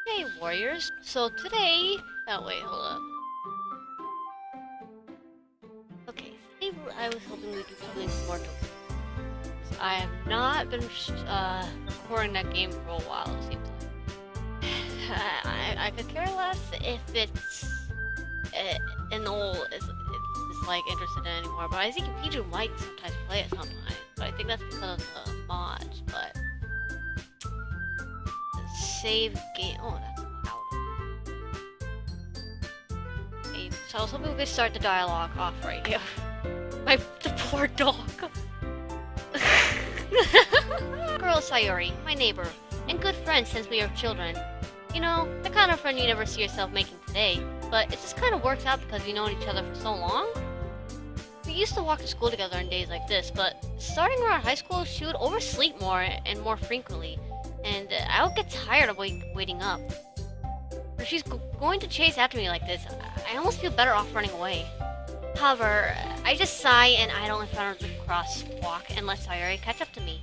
Hey warriors, so today... Oh wait, hold up. Okay, today I was hoping we could be doing some more Doki. I have not been recording that game for a while, it seems like. I could care less if it's it's like interested in anymore, but I think Piju might sometimes play it sometimes, but I think that's because of the mods, but... Save game... Oh, that's loud. Okay, so I was hoping we could start the dialogue off right here. The poor dog. Girl Sayori, my neighbor, and good friend since we were children. You know, the kind of friend you never see yourself making today, but it just kind of works out because we've known each other for so long. We used to walk to school together on days like this, but starting around high school, she would oversleep more and more frequently, and I would get tired of waiting up. If she's going to chase after me like this, I almost feel better off running away. However, I just sigh and idle in front of the crosswalk and let Sayori catch up to me.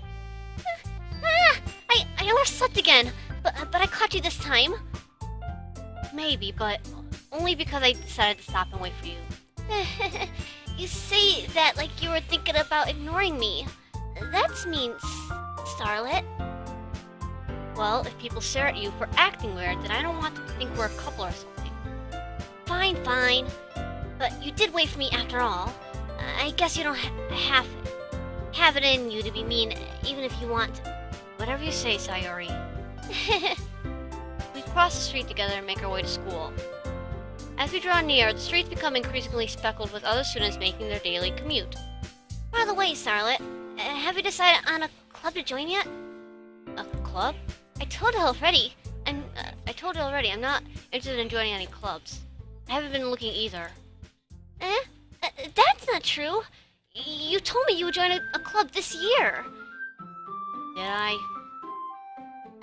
I overslept again, but I caught you this time. Maybe, but only because I decided to stop and wait for you. You say that like you were thinking about ignoring me. That's mean, Starlet. Well, if people stare at you for acting weird, then I don't want them to think we're a couple or something. Fine, fine. But you did wait for me after all. I guess you don't have it in you to be mean, even if you want to. Whatever you say, Sayori. We cross the street together and make our way to school. As we draw near, the streets become increasingly speckled with other students making their daily commute. By the way, Starlet, have you decided on a club to join yet? A club? I told you already. I'm not interested in joining any clubs. I haven't been looking either. That's not true. You told me you would join a club this year. Did I?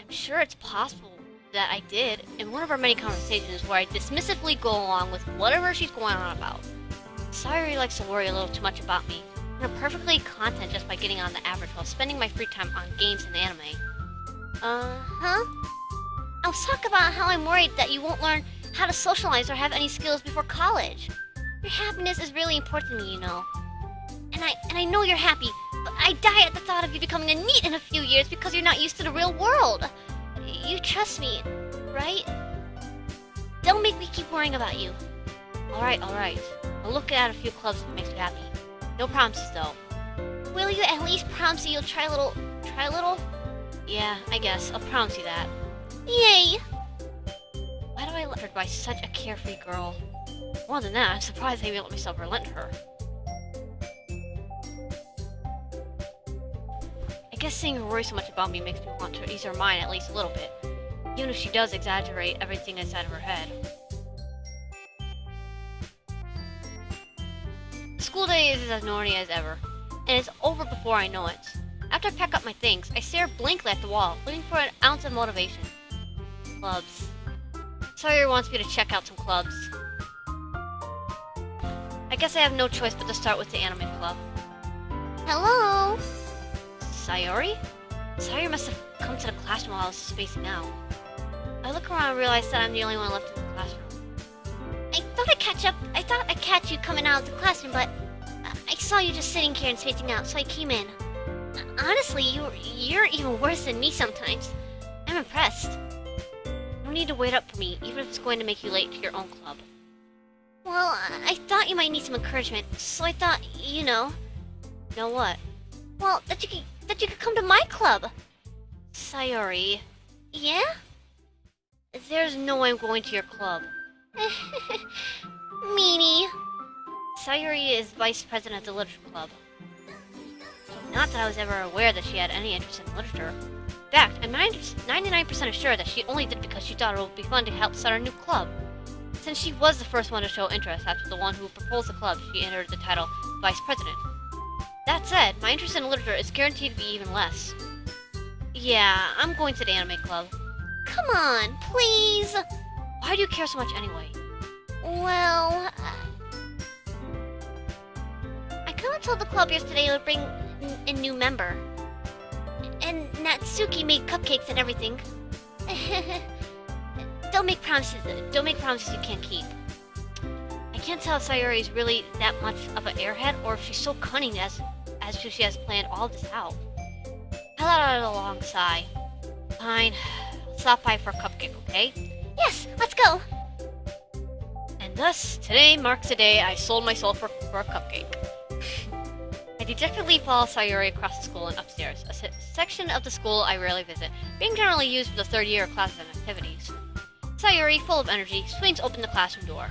I'm sure it's possible that I did in one of our many conversations where I dismissively go along with whatever she's going on about. Sayori likes to worry a little too much about me, and I'm perfectly content just by getting on the average while spending my free time on games and anime. Huh? I was talking about how I'm worried that you won't learn how to socialize or have any skills before college. Your happiness is really important to me, you know. And I know you're happy, but I die at the thought of you becoming a NEET in a few years because you're not used to the real world. You trust me, right? Don't make me keep worrying about you. Alright. I'll look at a few clubs that makes you happy. No promises, though. Will you at least promise you'll try a little? Yeah, I guess. I'll promise you that. Yay! Why do I let her by such a carefree girl? More than that, I'm surprised I even let myself relent to her. I guess seeing her worry so much about me makes me want to ease her mind at least a little bit, even if she does exaggerate everything inside of her head. The school day is as normy as ever, and it's over before I know it. After I pack up my things, I stare blankly at the wall, looking for an ounce of motivation. Clubs. Sawyer wants me to check out some clubs. I guess I have no choice but to start with the anime club. Hello? Sayori? Sayori must have come to the classroom while I was spacing out. I look around and realize that I'm the only one left in the classroom. I thought I'd catch you coming out of the classroom, but I saw you just sitting here and spacing out, so I came in. Honestly, you're even worse than me sometimes. I'm impressed. No need to wait up for me, even if it's going to make you late to your own club. Well, I thought you might need some encouragement, so I thought, you know... Know what? Well, that you could come to my club. Sayori. Yeah? There's no way I'm going to your club. Meanie. Sayori is vice president of the literature club. Not that I was ever aware that she had any interest in literature. In fact, I'm 99% sure that she only did it because she thought it would be fun to help start a new club. Since she was the first one to show interest after the one who proposed the club, she entered the title Vice President. That said, my interest in literature is guaranteed to be even less. Yeah, I'm going to the anime club. Come on, please! Why do you care so much anyway? Well... I kinda told the club yesterday it would bring a new member. And Natsuki made cupcakes and everything. don't make promises. Don't make promises you can't keep. I can't tell if Sayori is really that much of an airhead, or if she's so cunning as she has planned all this out. I let out a long sigh. Fine. I'll stop by for a cupcake, okay? Yes, let's go. And thus, today marks the day I sold my soul for a cupcake. I dejectedly follow Sayori across the school and upstairs, a section of the school I rarely visit, being generally used for the third year of classes and activities. Sayori, full of energy, swings open the classroom door.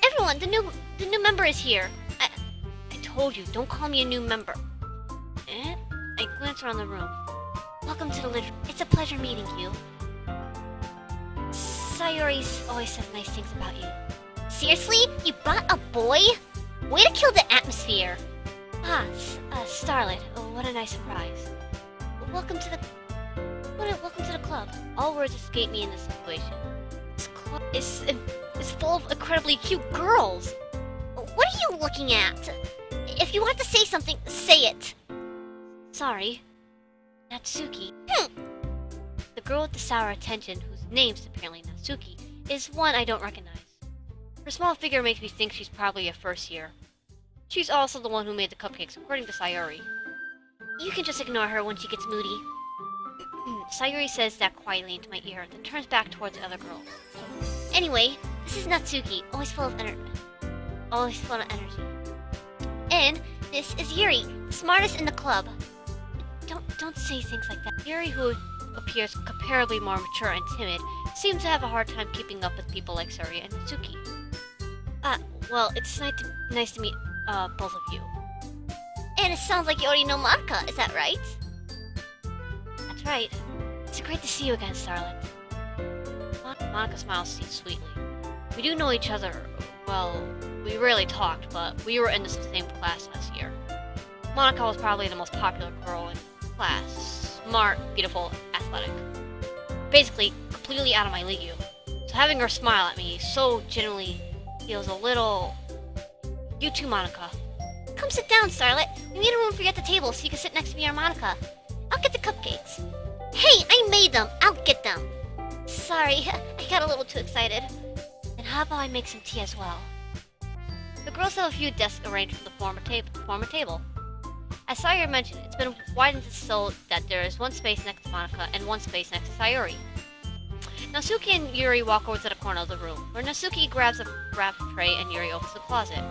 Everyone, the new member is here. I told you, don't call me a new member. I glance around the room. Welcome to the literature. It's a pleasure meeting you. Sayori's always says nice things about you. Seriously? You brought a boy? Way to kill the atmosphere. Starlet. Oh, what a nice surprise. Welcome to the club. All words escape me in this situation. This club is full of incredibly cute girls. What are you looking at? If you want to say something, say it. Sorry. Natsuki. The girl with the sour attention, whose name's apparently Natsuki, is one I don't recognize. Her small figure makes me think she's probably a first year. She's also the one who made the cupcakes, according to Sayori. You can just ignore her when she gets moody. Sayori says that quietly into my ear, then turns back towards the other girls. Anyway, this is Natsuki, always full of energy. And this is Yuri, smartest in the club. Don't say things like that. Yuri, who appears comparably more mature and timid, seems to have a hard time keeping up with people like Sayori and Natsuki. Well, it's nice to meet both of you. And it sounds like you already know Monica, is that right? That's right. It's great to see you again, Starlet. Monica smiles sweetly. We do know each other. Well, we rarely talked, but we were in the same class last year. Monica was probably the most popular girl in class. Smart, beautiful, athletic. Basically, completely out of my league. So having her smile at me so genuinely feels a little... You too, Monica. Come sit down, Starlet. We made a room for you at the table so you can sit next to me or Monica. I'll get the cupcakes. Hey, I made them. I'll get them. Sorry, I got a little too excited. And how about I make some tea as well? The girls have a few desks arranged for the former table. As Sayori mentioned, it's been widened so that there is one space next to Monica and one space next to Sayori. Natsuki and Yuri walk over to the corner of the room, where Natsuki grabs a wrap tray and Yuri opens the closet.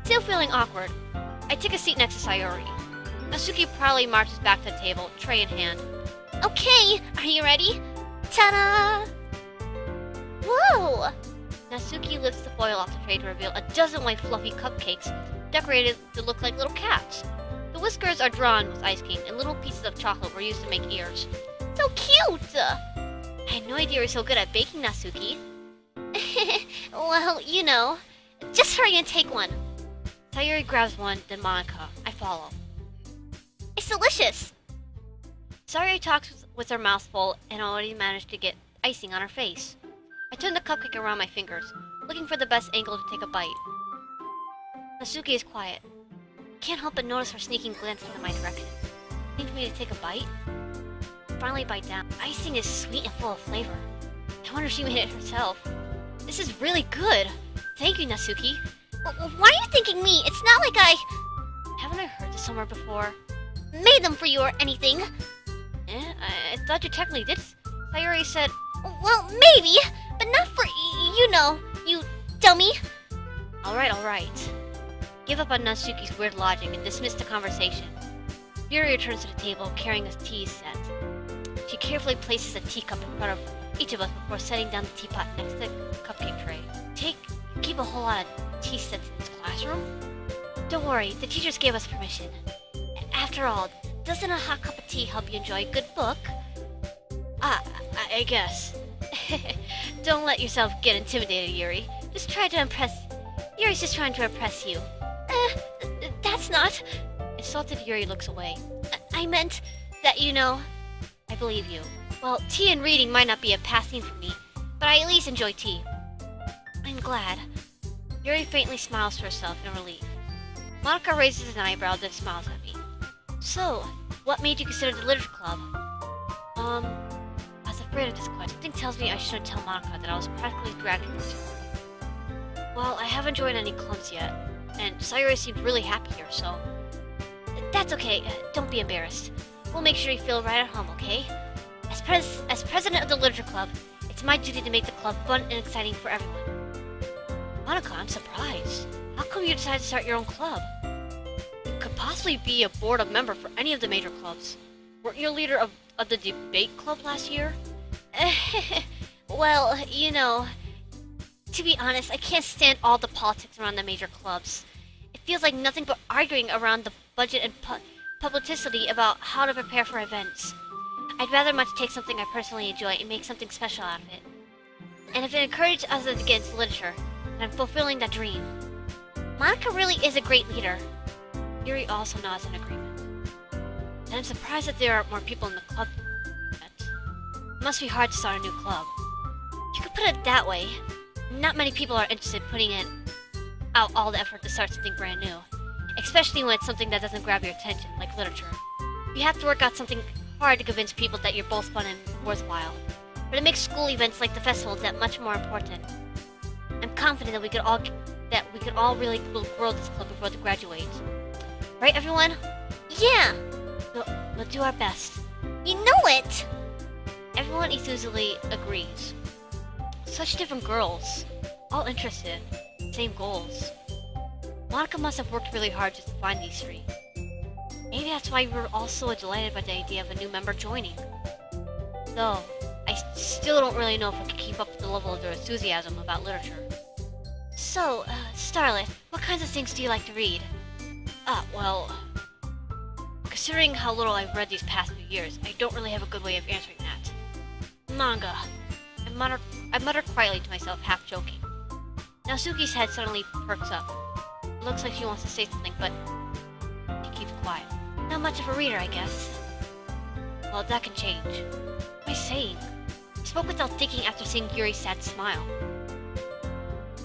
Still feeling awkward, I take a seat next to Sayori. Natsuki proudly marches back to the table, tray in hand. Okay, are you ready? Ta-da! Whoa! Natsuki lifts the foil off the tray to reveal a dozen white fluffy cupcakes decorated to look like little cats. The whiskers are drawn with ice cream, and little pieces of chocolate were used to make ears. So cute! I had no idea you were so good at baking, Natsuki. Well, you know. Just hurry and take one. Sayori grabs one, then Monica. I follow. It's delicious! Sayori talks with her mouth full and already managed to get icing on her face. I turn the cupcake around my fingers, looking for the best angle to take a bite. Natsuki is quiet. Can't help but notice her sneaking glances in my direction. Waiting for me to take a bite? Finally bite down. Icing is sweet and full of flavor. I wonder if she made it herself. This is really good. Thank you, Natsuki. Why are you thanking me? It's not like Haven't I heard this somewhere before? made them for you or anything. I thought you technically did. Sayori said... Well, maybe, but not for you know, you dummy. Alright. Give up on Natsuki's weird logic and dismiss the conversation. Yuri returns to the table carrying a tea set. She carefully places a teacup in front of each of us before setting down the teapot next to the cupcake tray. Keep a whole lot of tea sets in this classroom? Don't worry, the teachers gave us permission. After all, doesn't a hot cup of tea help you enjoy a good book? I guess. Don't let yourself get intimidated, Yuri. Yuri's just trying to impress you. That's not... Insulted Yuri looks away. I meant that, you know... I believe you. Well, tea and reading might not be a passing for me, but I at least enjoy tea. I'm glad. Yuri faintly smiles to herself in relief. Monica raises an eyebrow, then smiles at me. So, what made you consider the literature club? As a afraid at this point. Something tells me I shouldn't tell Monica that I was practically dragged into it. Well, I haven't joined any clubs yet, and Sayuri seemed really happy here, so... That's okay, don't be embarrassed. We'll make sure you feel right at home, okay? As president of the Literature Club, it's my duty to make the club fun and exciting for everyone. Monica, I'm surprised. How come you decided to start your own club? You could possibly be a board member for any of the major clubs. Weren't you a leader of the debate club last year? Well, you know, to be honest, I can't stand all the politics around the major clubs. It feels like nothing but arguing around the budget and publicity about how to prepare for events. I'd rather much take something I personally enjoy and make something special out of it. And if it encourages others to get into literature, then I'm fulfilling that dream. Monica really is a great leader. Yuri also nods in agreement. And I'm surprised that there aren't more people in the club yet. It must be hard to start a new club. You could put it that way. Not many people are interested in putting out all the effort to start something brand new. Especially when it's something that doesn't grab your attention, like literature. You have to work out something hard to convince people that you're both fun and worthwhile. But it makes school events like the festival that much more important. I'm confident that we could all really grow this club before they graduate. Right, everyone? Yeah! We'll do our best. You know it! Everyone enthusiastically agrees. Such different girls, all interested, same goals. Monica must have worked really hard just to find these three. Maybe that's why we were all so delighted by the idea of a new member joining. Though, I still don't really know if I can keep up with the level of their enthusiasm about literature. So, Starlet, what kinds of things do you like to read? Well... Considering how little I've read these past few years, I don't really have a good way of answering that. Manga. I mutter quietly to myself, half joking. Natsuki's head suddenly perks up. It looks like she wants to say something, but she keeps quiet. Not much of a reader, I guess. Well, that can change. What am I saying? I spoke without thinking after seeing Yuri's sad smile.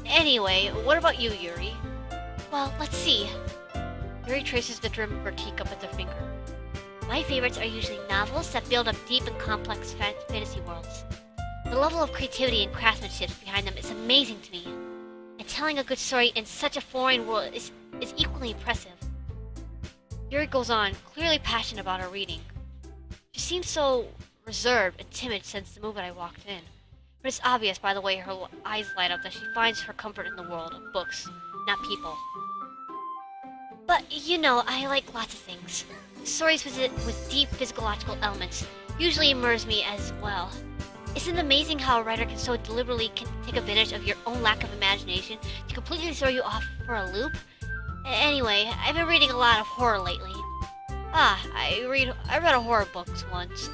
Anyway, what about you, Yuri? Well, let's see. Yuri traces the trim of her teacup with her finger. My favorites are usually novels that build up deep and complex fantasy worlds. The level of creativity and craftsmanship behind them is amazing to me. And telling a good story in such a foreign world is equally impressive. Yuri goes on, clearly passionate about her reading. She seems so reserved and timid since the moment I walked in. But it's obvious by the way her eyes light up that she finds her comfort in the world of books, not people. But, you know, I like lots of things. Stories with deep physiological elements usually immerse me as well. Isn't it amazing how a writer can so deliberately take advantage of your own lack of imagination to completely throw you off for a loop? Anyway, I've been reading a lot of horror lately. I read a horror book once.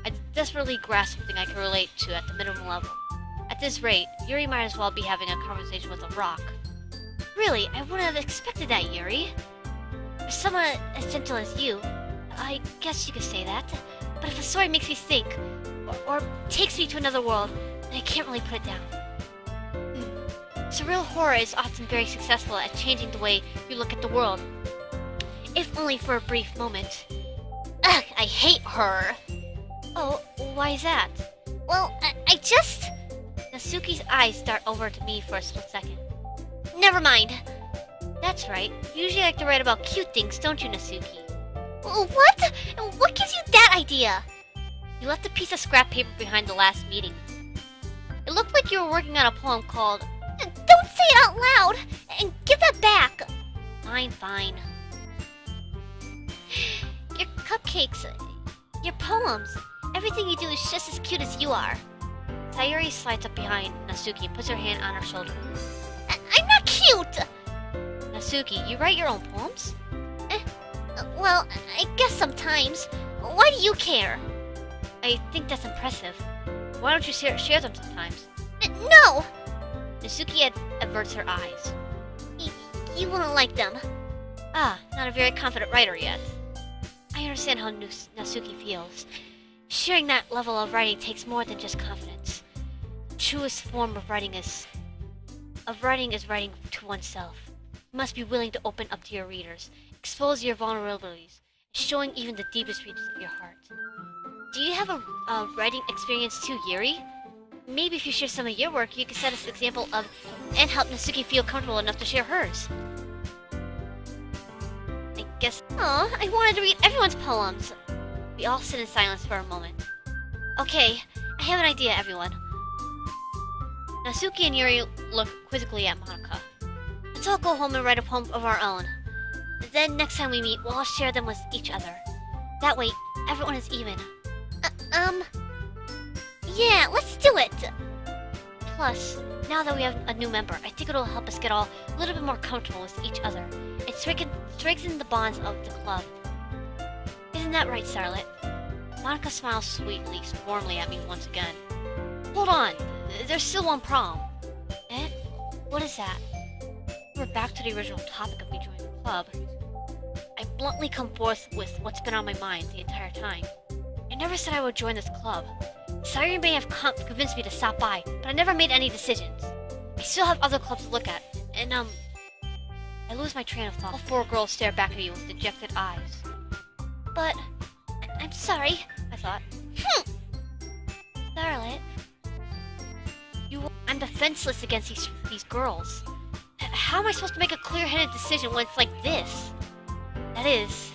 I desperately grasped something I could relate to at the minimum level. At this rate, Yuri might as well be having a conversation with a rock. Really, I wouldn't have expected that, Yuri. For someone as gentle as you, I guess you could say that. But if a story makes me think, or takes me to another world, then I can't really put it down. Surreal horror is often very successful at changing the way you look at the world. If only for a brief moment. Ugh, I hate horror. Oh, why is that? Well, I just... Natsuki's eyes dart over to me for a split second. Never mind. That's right. You usually like to write about cute things, don't you, Natsuki? What? What gives you that idea? You left a piece of scrap paper behind the last meeting. It looked like you were working on a poem called... Don't say it out loud! And give that back! Fine. Your cupcakes, your poems, everything you do is just as cute as you are. Sayuri slides up behind Natsuki and puts her hand on her shoulder. I'm not cute! Natsuki, you write your own poems? Well, I guess sometimes. Why do you care? I think that's impressive. Why don't you share them sometimes? No! Natsuki averts her eyes. You wouldn't like them. Not a very confident writer yet. I understand how Natsuki feels. Sharing that level of writing takes more than just confidence. The truest form of writing is writing to oneself. You must be willing to open up to your readers, expose your vulnerabilities, showing even the deepest regions of your heart. Do you have a writing experience too, Yuri? Maybe if you share some of your work, you can set us an example of and help Natsuki feel comfortable enough to share hers. I guess. Aw, I wanted to read everyone's poems. We all sit in silence for a moment. Okay, I have an idea, everyone. Natsuki and Yuri look quizzically at Monica. Let's all go home and write a poem of our own. Then next time we meet, we'll all share them with each other. That way, everyone is even. Yeah, let's do it! Plus, now that we have a new member, I think it'll help us get all a little bit more comfortable with each other. It strengthens the bonds of the club. Isn't that right, Starlet? Monica smiles sweetly, warmly at me once again. Hold on, there's still one problem. Eh? What is that? We're back to the original topic of me joining the club. I bluntly come forth with what's been on my mind the entire time. I never said I would join this club. Sayuri may have convinced me to stop by, but I never made any decisions. I still have other clubs to look at, and I lose my train of thought. All four girls stare back at me with dejected eyes. But, I'm sorry, I thought. Starlet, I'm defenseless against these girls. How am I supposed to make a clear-headed decision when it's like this? That is,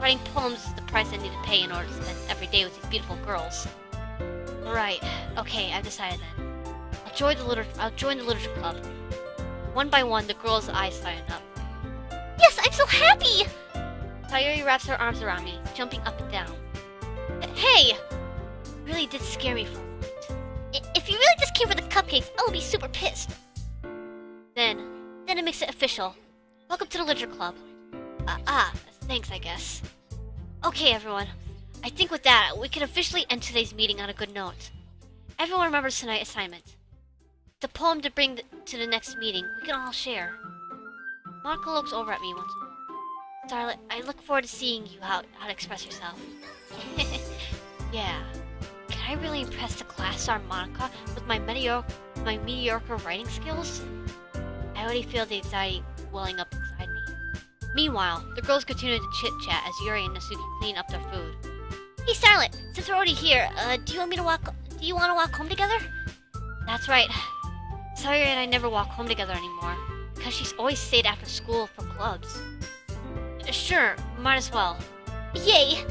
writing poems is the price I need to pay in order to spend every day with these beautiful girls. Right, okay, I've decided then. I'll join the literature club. One by one, the girls' eyes sign up. Yes, I'm so happy! Sayuri wraps her arms around me, jumping up and down. Hey! You really did scare me for a moment. If you really just came for the cupcakes, I would be super pissed. Then it makes it official. Welcome to the literature club. Thanks, I guess. Okay, everyone. I think with that, we can officially end today's meeting on a good note. Everyone remembers tonight's assignment. The poem to bring to the next meeting, we can all share. Monica looks over at me once more. Starlet, I look forward to seeing you how to express yourself. Yeah. Can I really impress the class star Monica with my mediocre writing skills? I already feel the anxiety welling up inside me. Meanwhile, the girls continue to chit-chat as Yuri and Natsuki clean up their food. Hey Starlet, since we're already here, do you want to walk home together? That's right. Sayuri and I never walk home together anymore, because she's always stayed after school for clubs. Sure, might as well. Yay!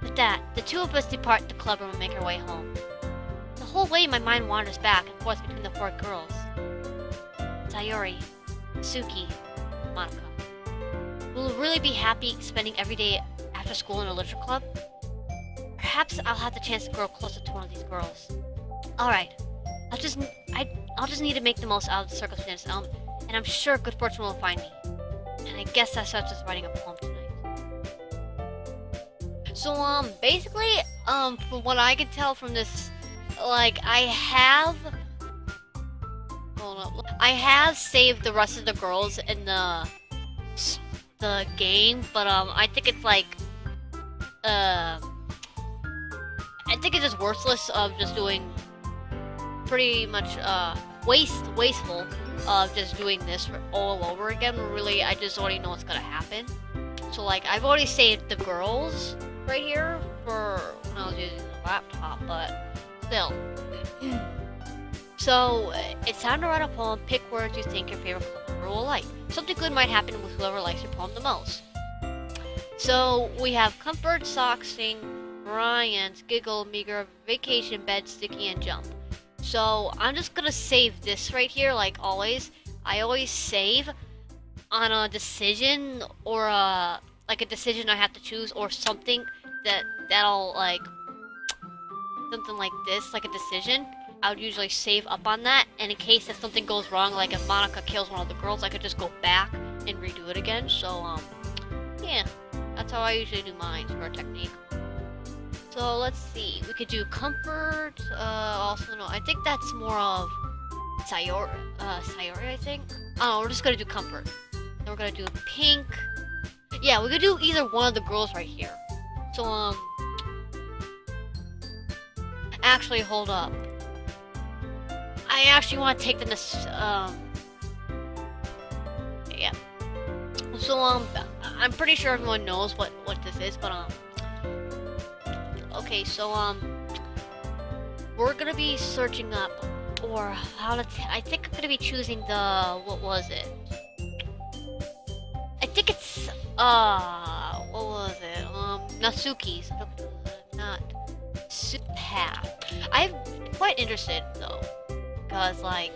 With that, the two of us depart the club room and make our way home. The whole way my mind wanders back and forth between the four girls. Sayuri, Suki, Monica. Will we really be happy spending every day after school in a literature club? Perhaps I'll have the chance to grow closer to one of these girls. Alright, I'll just need to make the most out of the circumstance, and I'm sure good fortune will find me. And I guess that starts with writing a poem tonight. So, basically, from what I can tell from this, like, I have saved the rest of the girls in the game, but, I think it's, like, I think it's just worthless of just doing pretty much, wasteful of just doing this all over again. Really, I just already know what's gonna happen. So, like, I've already saved the girls right here for when I was using the laptop, but still. So, it's time to write a poem. Pick words you think your favorite club member will like. Something good might happen with whoever likes your poem the most. So, we have comfort, sock, sing, Brian's, giggle, meager, vacation, bed, sticky, and jump. So, I'm just gonna save this right here, like always. I always save on a decision, or like a decision I have to choose, or something that'll, like, something like this, like a decision. I would usually save up on that, and in case if something goes wrong, like if Monica kills one of the girls, I could just go back and redo it again. So, yeah, that's how I usually do mine for a technique. So, let's see, we could do comfort, also, no, I think that's more of Sayori, I think. Oh, we're just gonna do comfort. Then we're gonna do pink. Yeah, we could do either one of the girls right here. So, actually, hold up. I actually want to take the, yeah. So, I'm pretty sure everyone knows what this is, but, Okay, so, we're gonna be searching up, or how to, I think I'm gonna be choosing the, what was it? I think it's, what was it? Natsuki's, not, path. I'm quite interested, though, because, like,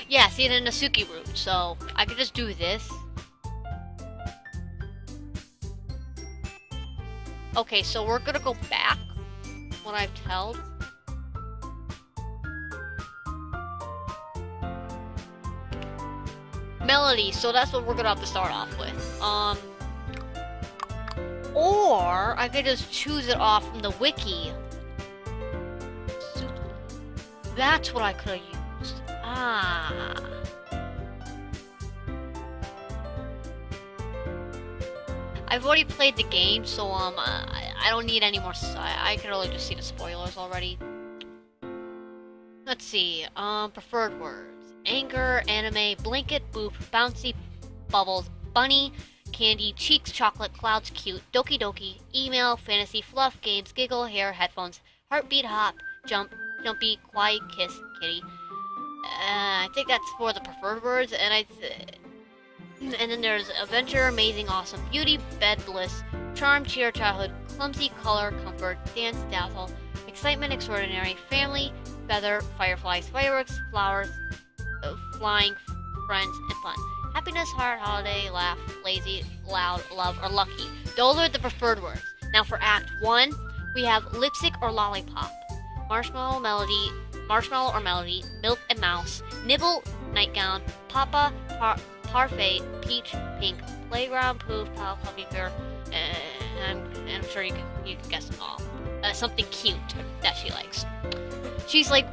yeah, see the Natsuki route, so I could just do this. Okay, so we're gonna go back, what I've told. Melody, so that's what we're gonna have to start off with. Or I could just choose it off from the wiki. That's what I could have used. Ah. I've already played the game, so I don't need any more. I can really just see the spoilers already. Let's see. Preferred words: anger, anime, blanket, boop, bouncy, bubbles, bunny, candy, cheeks, chocolate, clouds, cute, doki doki, email, fantasy, fluff, games, giggle, hair, headphones, heartbeat, hop, jump, jumpy, quiet, kiss, kitty. I think that's for the preferred words, and and then there's adventure, amazing, awesome, beauty, bed, bliss, charm, cheer, childhood, clumsy, color, comfort, dance, dazzle, excitement, extraordinary, family, feather, fireflies, fireworks, flowers, flying, friends, and fun. Happiness, heart, holiday, laugh, lazy, loud, love, or lucky. Those are the preferred words. Now for Act 1, we have lipstick or lollipop, marshmallow or melody, milk and mouse, nibble, nightgown, papa, parfait, peach, pink, playground, poof, pal, puppy, bear, and I'm sure you can guess them all. Something cute that she likes. She's like,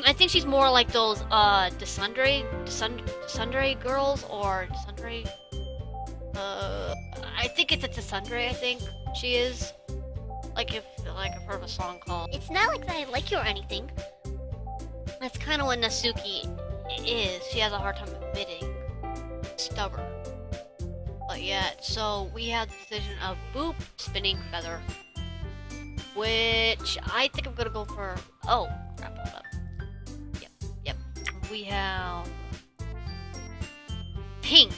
I think she's more like those Desundre girls, or Desundre. I think it's a Desundre. I think she is. I've heard of a song called. It's not like that I like you or anything. That's kind of what Natsuki is. She has a hard time admitting. Stubborn. But yeah, so we have the decision of boop, spinning, feather. Which I think I'm gonna go for. Oh, crap, hold up. Yep. We have pink.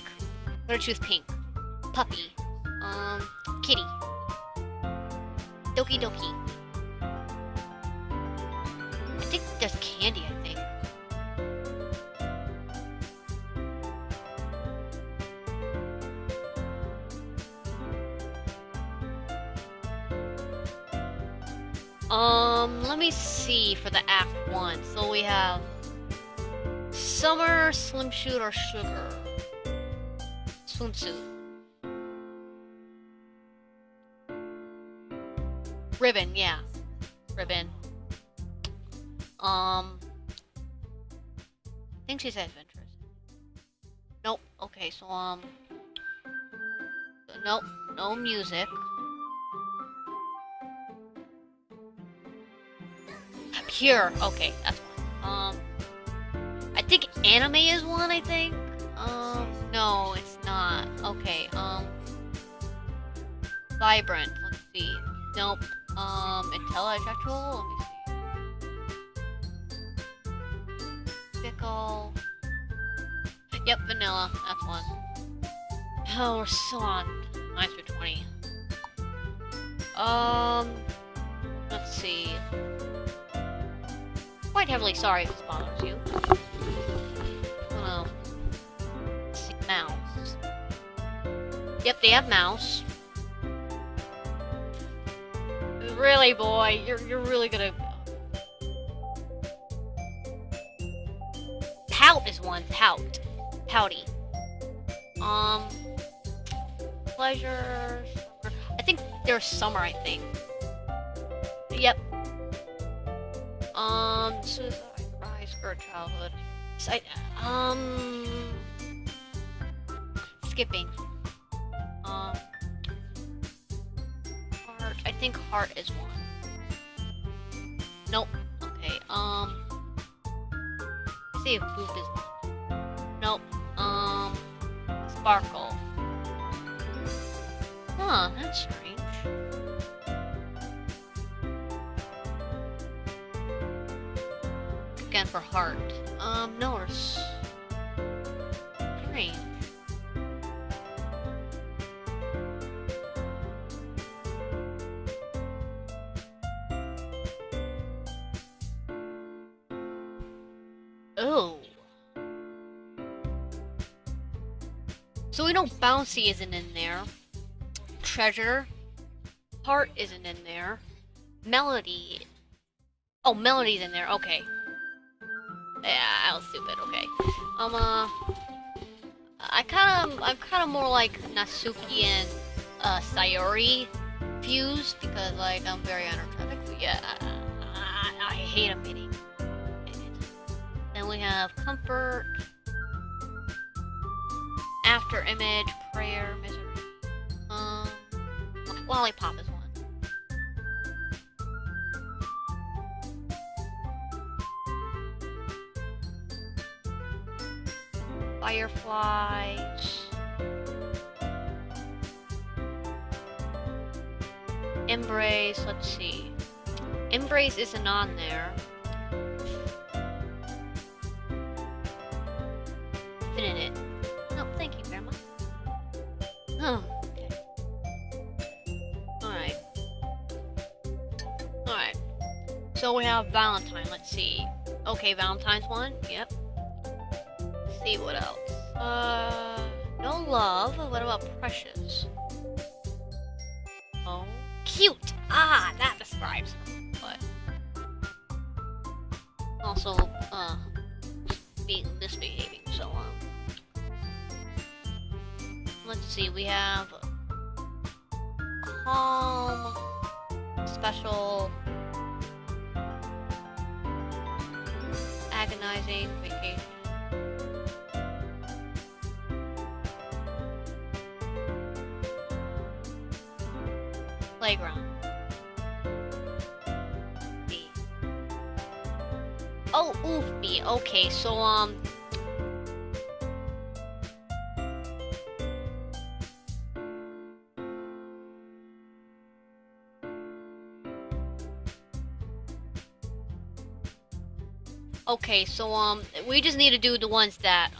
I'm gonna choose pink. Puppy. Kitty. Doki Doki. I think there's candy, I think. Let me see for the Act 1. So we have Summer, Swimsuit, or Sugar. Swimsuit. Ribbon, yeah. Ribbon. I think she said adventurous. Nope. Okay, so, nope. No music. Pure. Okay, that's one. I think anime is one, I think. No, it's not. Okay, vibrant. Let's see. Nope. Intellectual. Let me see. Fickle. Yep, vanilla. That's one. Oh, we're still on 9 through 20. Let's see. Quite heavily sorry if this bothers you. Well, let's see. Mouse. Yep, they have mouse. Really, boy, you're really gonna. Pout is one. Pout. Pouty. Pleasure. I think there's summer. I think. Yep. Suicide, cry, skirt, childhood. Skipping. Heart. I think heart is one. Nope. Okay. Let's see if boop is one. Nope. Sparkle. Huh, that's strange. Again for heart. No, it's strange. Oh. So we know Bouncy isn't in there. Treasure. Heart isn't in there. Melody. Oh, Melody's in there. Okay. Yeah, I was stupid. Okay. I'm kind of more like Natsuki and Sayori fused because like I'm very energetic. But yeah, I hate admitting. Then we have comfort, after image, prayer, misery. Lollipop is one. Fireflies. Embrace, let's see. Embrace isn't on there. Infinite. No, thank you, Grandma. Oh, okay. Alright. Alright. So we have Valentine, let's see. Okay, Valentine's one, yep. Let's see what else. No love. What about Precious? Oh, cute! Ah, that describes her. But also, being misbehaving, so, let's see, we have calm, special, agonizing, vacation. Playground. B. Oh, oof, B. Okay, so, okay, so, we just need to do the ones that,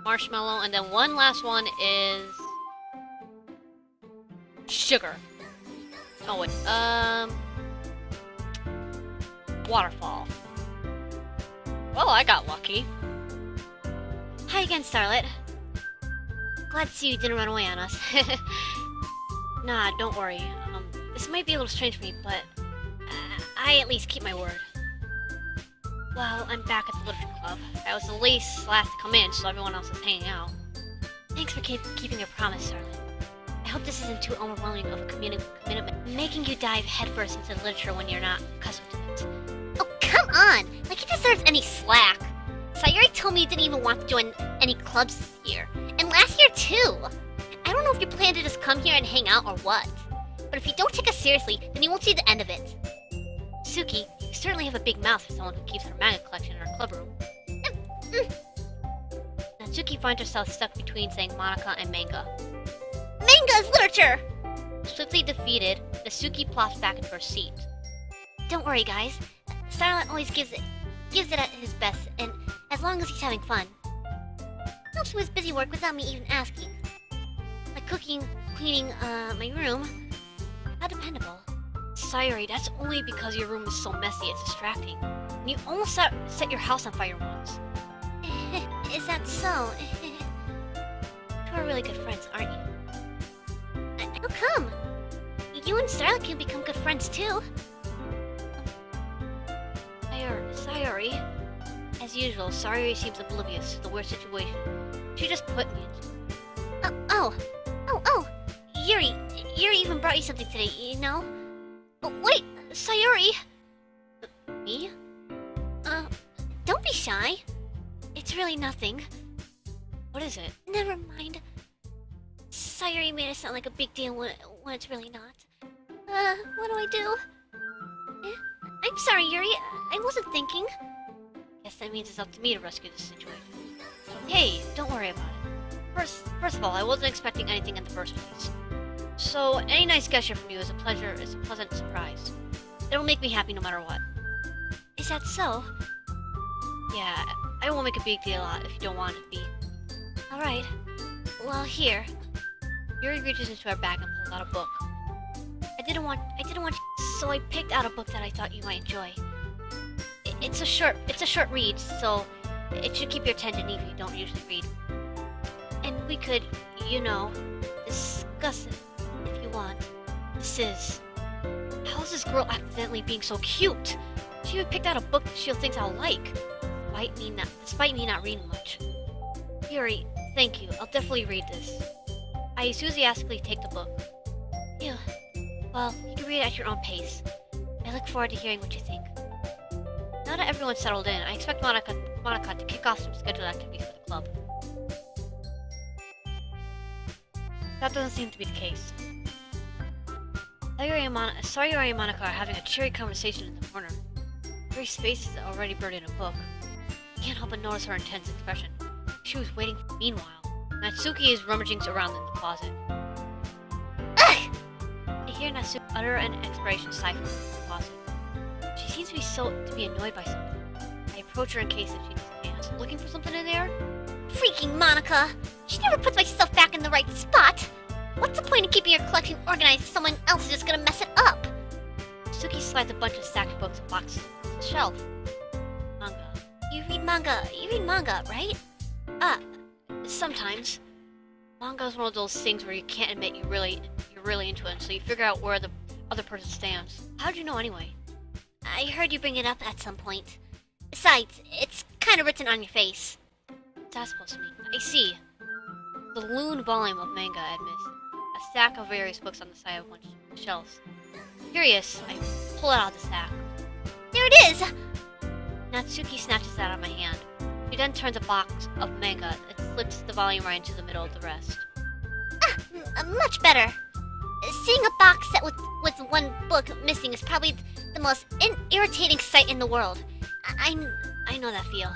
marshmallow, and then one last one is sugar. Oh wait, waterfall. Well, I got lucky. Hi again, Starlet. Glad to see you didn't run away on us. Nah, don't worry. This might be a little strange for me, but I at least keep my word. Well, I'm back at the Literature Club. I was the last to come in, so everyone else is hanging out. Thanks for keeping your promise, Starlet. I hope this isn't too overwhelming of a commitment, making you dive headfirst into literature when you're not accustomed to it. Oh, come on! Like he deserves any slack. Sayori told me you didn't even want to join any clubs this year. And last year, too! I don't know if you plan to just come here and hang out or what. But if you don't take us seriously, then you won't see the end of it. Suki, you certainly have a big mouth for someone who keeps her manga collection in her club room. Natsuki finds herself stuck between saying Monica and manga. Manga is literature! Swiftly defeated, Natsuki plops back into her seat. Don't worry, guys. Starlet always gives it at his best, and as long as he's having fun. Helps with busy work without me even asking. Like cooking, cleaning, my room. How dependable. Sayori, that's only because your room is so messy it's distracting. And you almost set your house on fire once. Is that so? You are really good friends, aren't you? How come? You and Starlet can become good friends too. Sayori. As usual, Sayori seems oblivious to the worst situation. She just put me into. Oh! Yuri even brought you something today, you know? Oh, wait! Sayori! Me? Don't be shy. It's really nothing. What is it? Never mind. Sayori made it sound like a big deal when it's really not. What do I do? I'm sorry, Yuri. I wasn't thinking. Guess that means it's up to me to rescue this situation. Hey, don't worry about it. First of all, I wasn't expecting anything in the first place. So, any nice gesture from you is a pleasant surprise. It'll make me happy no matter what. Is that so? Yeah, I won't make a big deal out if you don't want it to be. Alright. Well, here. Yuri reaches into her bag and pulls out a book. I didn't want So I picked out a book that I thought you might enjoy. it's a short read, so it should keep your attention even if you don't usually read. And we could, discuss it if you want. How is this girl accidentally being so cute? She even picked out a book that she'll think I'll like, despite me not reading much. Yuri, thank you. I'll definitely read this. I enthusiastically take the book. Ew. Well, you can read it at your own pace. I look forward to hearing what you think. Now that everyone's settled in, I expect Monica to kick off some scheduled activities for the club. That doesn't seem to be the case. Sayori and Monica are having a cheery conversation in the corner. Yuri's face is already buried in a book. I can't help but notice her intense expression. She was waiting. Meanwhile, Natsuki is rummaging around in the closet. Ugh! I hear Natsuki utter an expiration sigh from the closet. She seems to be annoyed by something. I approach her in case that she stands, looking for something in there. Freaking Monica! She never puts my stuff back in the right spot! What's the point in keeping your collection organized if someone else is just gonna mess it up? Natsuki slides a bunch of stacked books and boxes on the shelf. Manga. You read manga, right? Sometimes. Manga is one of those things where you can't admit you're really into it until you figure out where the other person stands. How'd you know anyway? I heard you bring it up at some point. Besides, it's kind of written on your face. What's that supposed to mean? I see. The loon volume of manga I'd missed. A stack of various books on the side of one of the shelves. Curious, I pull it out of the stack. There it is! Natsuki snatches it out of my hand. She then turns a box of manga and slips the volume right into the middle of the rest. Much better. Seeing a box set with one book missing is probably the most irritating sight in the world. I know that feel.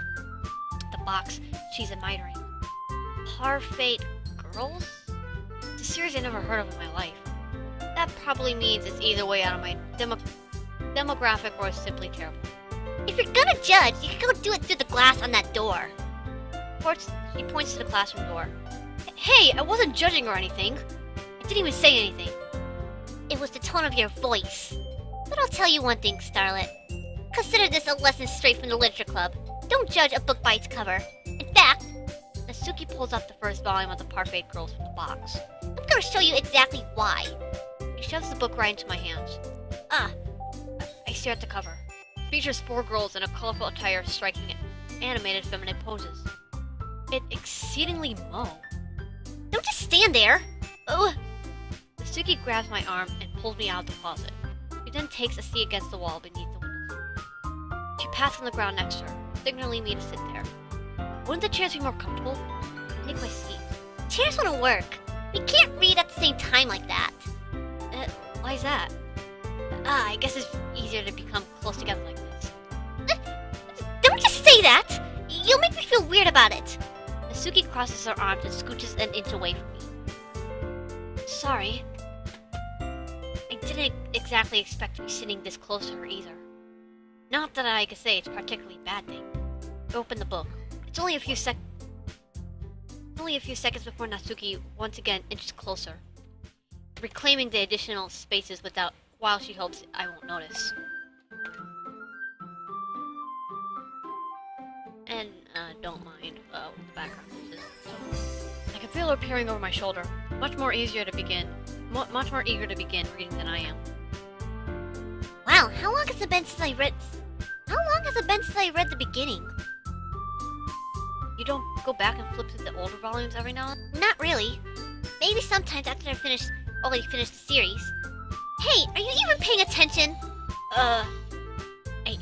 The box she's admiring. Parfait Girls? It's a series I never heard of in my life. That probably means it's either way out of my demographic or it's simply terrible. If you're gonna judge, you can go do it through the glass on that door. She points to the classroom door. Hey, I wasn't judging or anything. I didn't even say anything. It was the tone of your voice. But I'll tell you one thing, Starlet. Consider this a lesson straight from the Literature Club. Don't judge a book by its cover. In fact, Natsuki pulls out the first volume of the Parfait Girls from the box. I'm gonna show you exactly why. She shoves the book right into my hands. I stare at the cover. It features 4 girls in a colorful attire striking animated feminine poses. It's exceedingly mo. Don't just stand there. Oh. Natsuki grabs my arm and pulls me out of the closet. She then takes a seat against the wall beneath the window. She passes on the ground next to her, signaling me to sit there. Wouldn't the chairs be more comfortable? Take my seat. Chairs won't work. We can't read at the same time like that. Why is that? I guess it's easier to become close together like this. Don't just say that! You'll make me feel weird about it. Natsuki crosses her arms and scooches an inch away from me. Sorry. I didn't exactly expect to be sitting this close to her either. Not that I could say it's a particularly bad thing. I open the book. It's only a few seconds before Natsuki once again inches closer, reclaiming the additional spaces while she hopes I won't notice. And don't mind the background noises. I can feel her peering over my shoulder, much more eager to begin reading than I am. Wow, how long has it been since I read the beginning? You don't go back and flip through the older volumes every now and then? Not really. Maybe sometimes after I already finished the series. Hey, are you even paying attention? I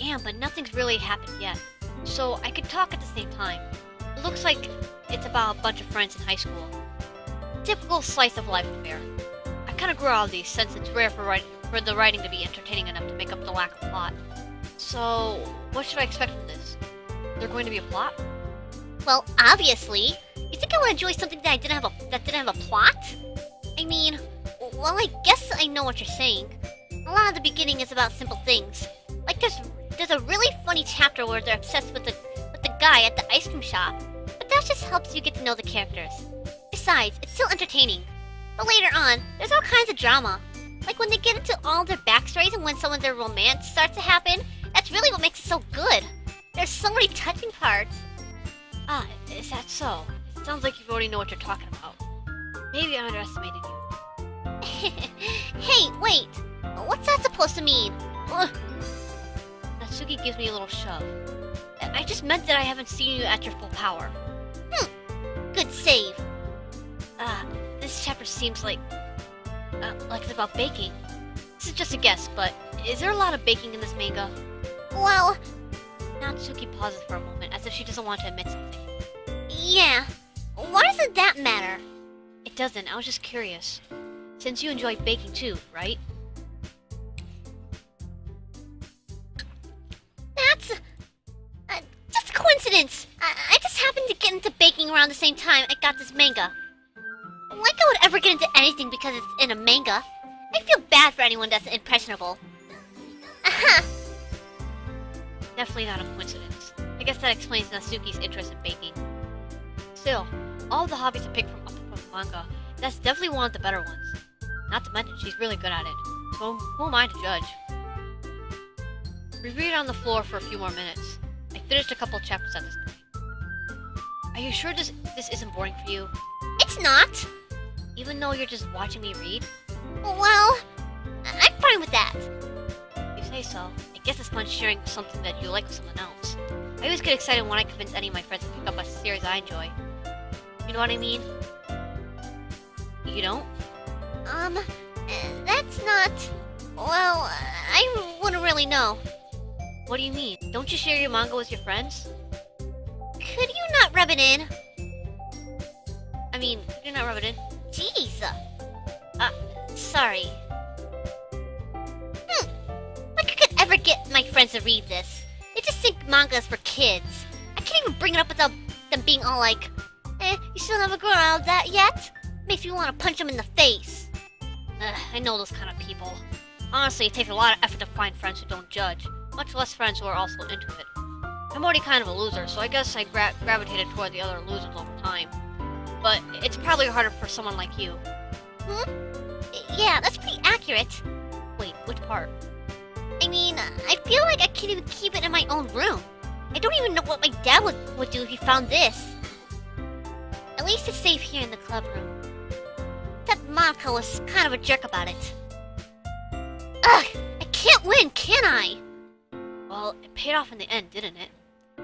am, but nothing's really happened yet. So I could talk at the same time. It looks like it's about a bunch of friends in high school. Typical slice of life affair. I kinda grew out of these since it's rare for the writing to be entertaining enough to make up the lack of plot. So, what should I expect from this? Is there going to be a plot? Well, obviously. You think I would enjoy something that didn't have a plot? I mean, well, I guess I know what you're saying. A lot of the beginning is about simple things. Like there's a really funny chapter where they're obsessed with the guy at the ice cream shop. But that just helps you get to know the characters. Besides, it's still entertaining. But later on, there's all kinds of drama. Like when they get into all their backstories and when some of their romance starts to happen, that's really what makes it so good. There's so many touching parts. Ah, is that so? It sounds like you already know what you're talking about. Maybe I underestimated you. Hey, wait! What's that supposed to mean? Ugh. Natsuki gives me a little shove. I just meant that I haven't seen you at your full power. Good save. This chapter seems like it's about baking. This is just a guess, but is there a lot of baking in this manga? Well, Natsuki pauses for a moment, as if she doesn't want to admit something. yeah. Why doesn't that matter? It doesn't, I was just curious. Since you enjoy baking too, right? That's just a coincidence. I just happened to get into baking around the same time I got this manga. Like I would ever get into anything because it's in a manga. I feel bad for anyone that's impressionable. Aha! Definitely not a coincidence. I guess that explains Natsuki's interest in baking. Still, all of the hobbies I picked from manga, that's definitely one of the better ones. Not to mention, she's really good at it. So who am I to judge? We read on the floor for a few more minutes. I finished a couple chapters at this point. Are you sure this isn't boring for you? It's not. Even though you're just watching me read? Well, I'm fine with that. You say so. I guess it's fun sharing something that you like with someone else. I always get excited when I convince any of my friends to pick up a series I enjoy. You know what I mean? You don't? That's not... Well, I wouldn't really know. What do you mean? Don't you share your manga with your friends? Could you not rub it in? I mean, could you not rub it in? Jeez. Sorry. Like I could ever get my friends to read this. They just think manga is for kids. I can't even bring it up without them being all like, you still haven't grown out of that yet? Makes me want to punch them in the face. I know those kind of people. Honestly, it takes a lot of effort to find friends who don't judge, much less friends who are also into it. I'm already kind of a loser, so I guess I gravitated toward the other losers over time. But it's probably harder for someone like you. Yeah, that's pretty accurate. Wait, which part? I mean, I feel like I can't even keep it in my own room. I don't even know what my dad would do if he found this. At least it's safe here in the club room. That Monica was kind of a jerk about it. Ugh! I can't win, can I? Well, it paid off in the end, didn't it?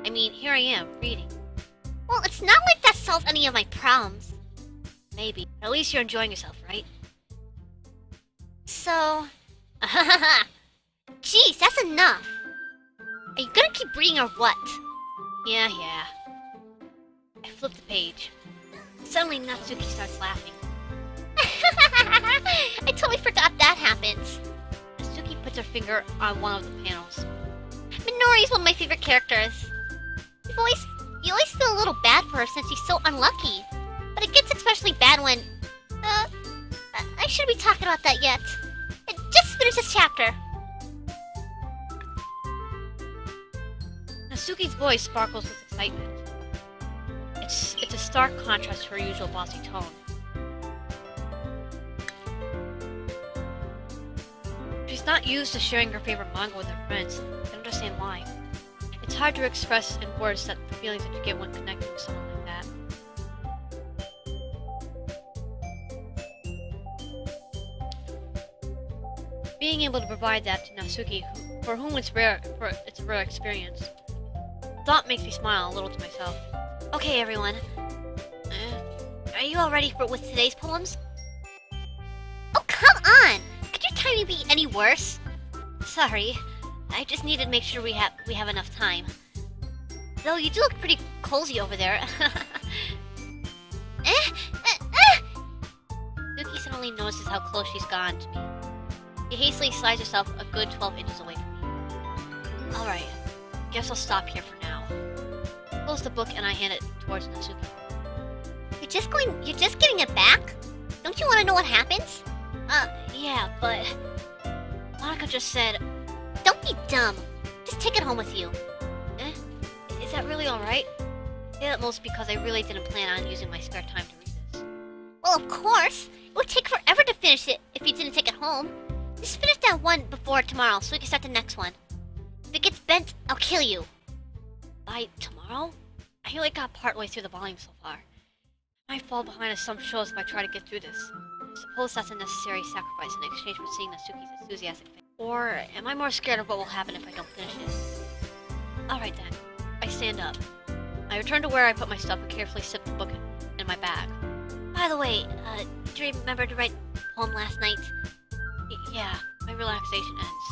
I mean, here I am, reading. Well, it's not like that solves any of my problems. Maybe. At least you're enjoying yourself, right? So... Jeez, that's enough. Are you gonna keep reading or what? Yeah. I flipped the page. Suddenly, Natsuki starts laughing. I totally forgot that happens. Natsuki puts her finger on one of the panels. Minori's one of my favorite characters. You always feel a little bad for her since she's so unlucky. But it gets especially bad when... I shouldn't be talking about that yet. Just finish this chapter. Natsuki's voice sparkles with excitement. It's a stark contrast to her usual bossy tone. She's not used to sharing her favorite manga with her friends. I don't understand why. It's hard to express in words the feelings that you get when connecting with someone like that. Being able to provide that to Natsuki, for whom it's a rare experience. Thought makes me smile a little to myself. Okay, everyone. Are you all ready with today's poems? Oh, come on! Could your timing be any worse? Sorry, I just needed to make sure we have enough time. Though you do look pretty cozy over there. Suki suddenly notices how close she's gone to me. She hastily slides herself a good 12 inches away from me. Alright, guess I'll stop here for now. Close the book and I hand it towards Natsuki. You're just getting it back? Don't you want to know what happens? Yeah, but Monica just said, Don't be dumb. Just take it home with you. is that really alright? I say that mostly because I really didn't plan on using my spare time to read this. Well, of course. It would take forever to finish it if you didn't take it home. Just finish that one before tomorrow so we can start the next one. If it gets bent, I'll kill you. By tomorrow? I only got partway through the volume so far. I might fall behind on some shows if I try to get through this. I suppose that's a necessary sacrifice in exchange for seeing Natsuki's enthusiastic face. Or am I more scared of what will happen if I don't finish it? Alright then. I stand up. I return to where I put my stuff and carefully slip the book in my bag. By the way, do you remember to write a poem last night? Yeah, my relaxation ends.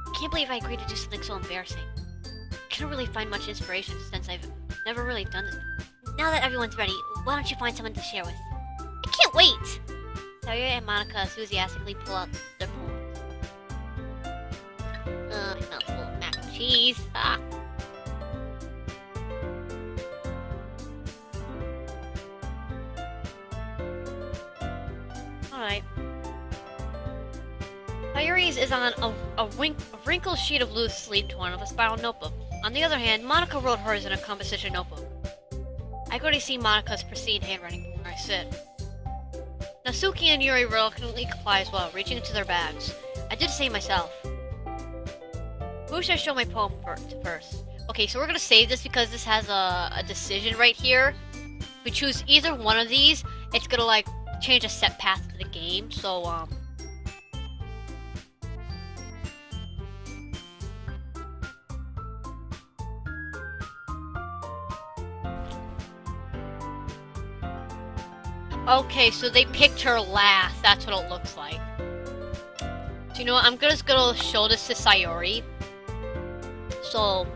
I can't believe I agreed to do something so embarrassing. I can't really find much inspiration since I've never really done this before. Now that everyone's ready, why don't you find someone to share with? I can't wait! Sayori and Monica enthusiastically pull out their poems. Mouthful of mac and cheese. Ah. Alright. Sayori's is on a wrinkled sheet of loose leaf torn of a spiral notebook. On the other hand, Monica wrote hers in a composition notebook. I could already see Monica's pristine handwriting from where I sit. Natsuki and Yuri reluctantly comply as well, reaching into their bags. I did the same myself. Who should I show my poem first? Okay, so we're gonna save this because this has a decision right here. If we choose either one of these, it's gonna like change a set path to the game. So okay, so they picked her last. That's what it looks like. So you know what? I'm just gonna show this to Sayori. So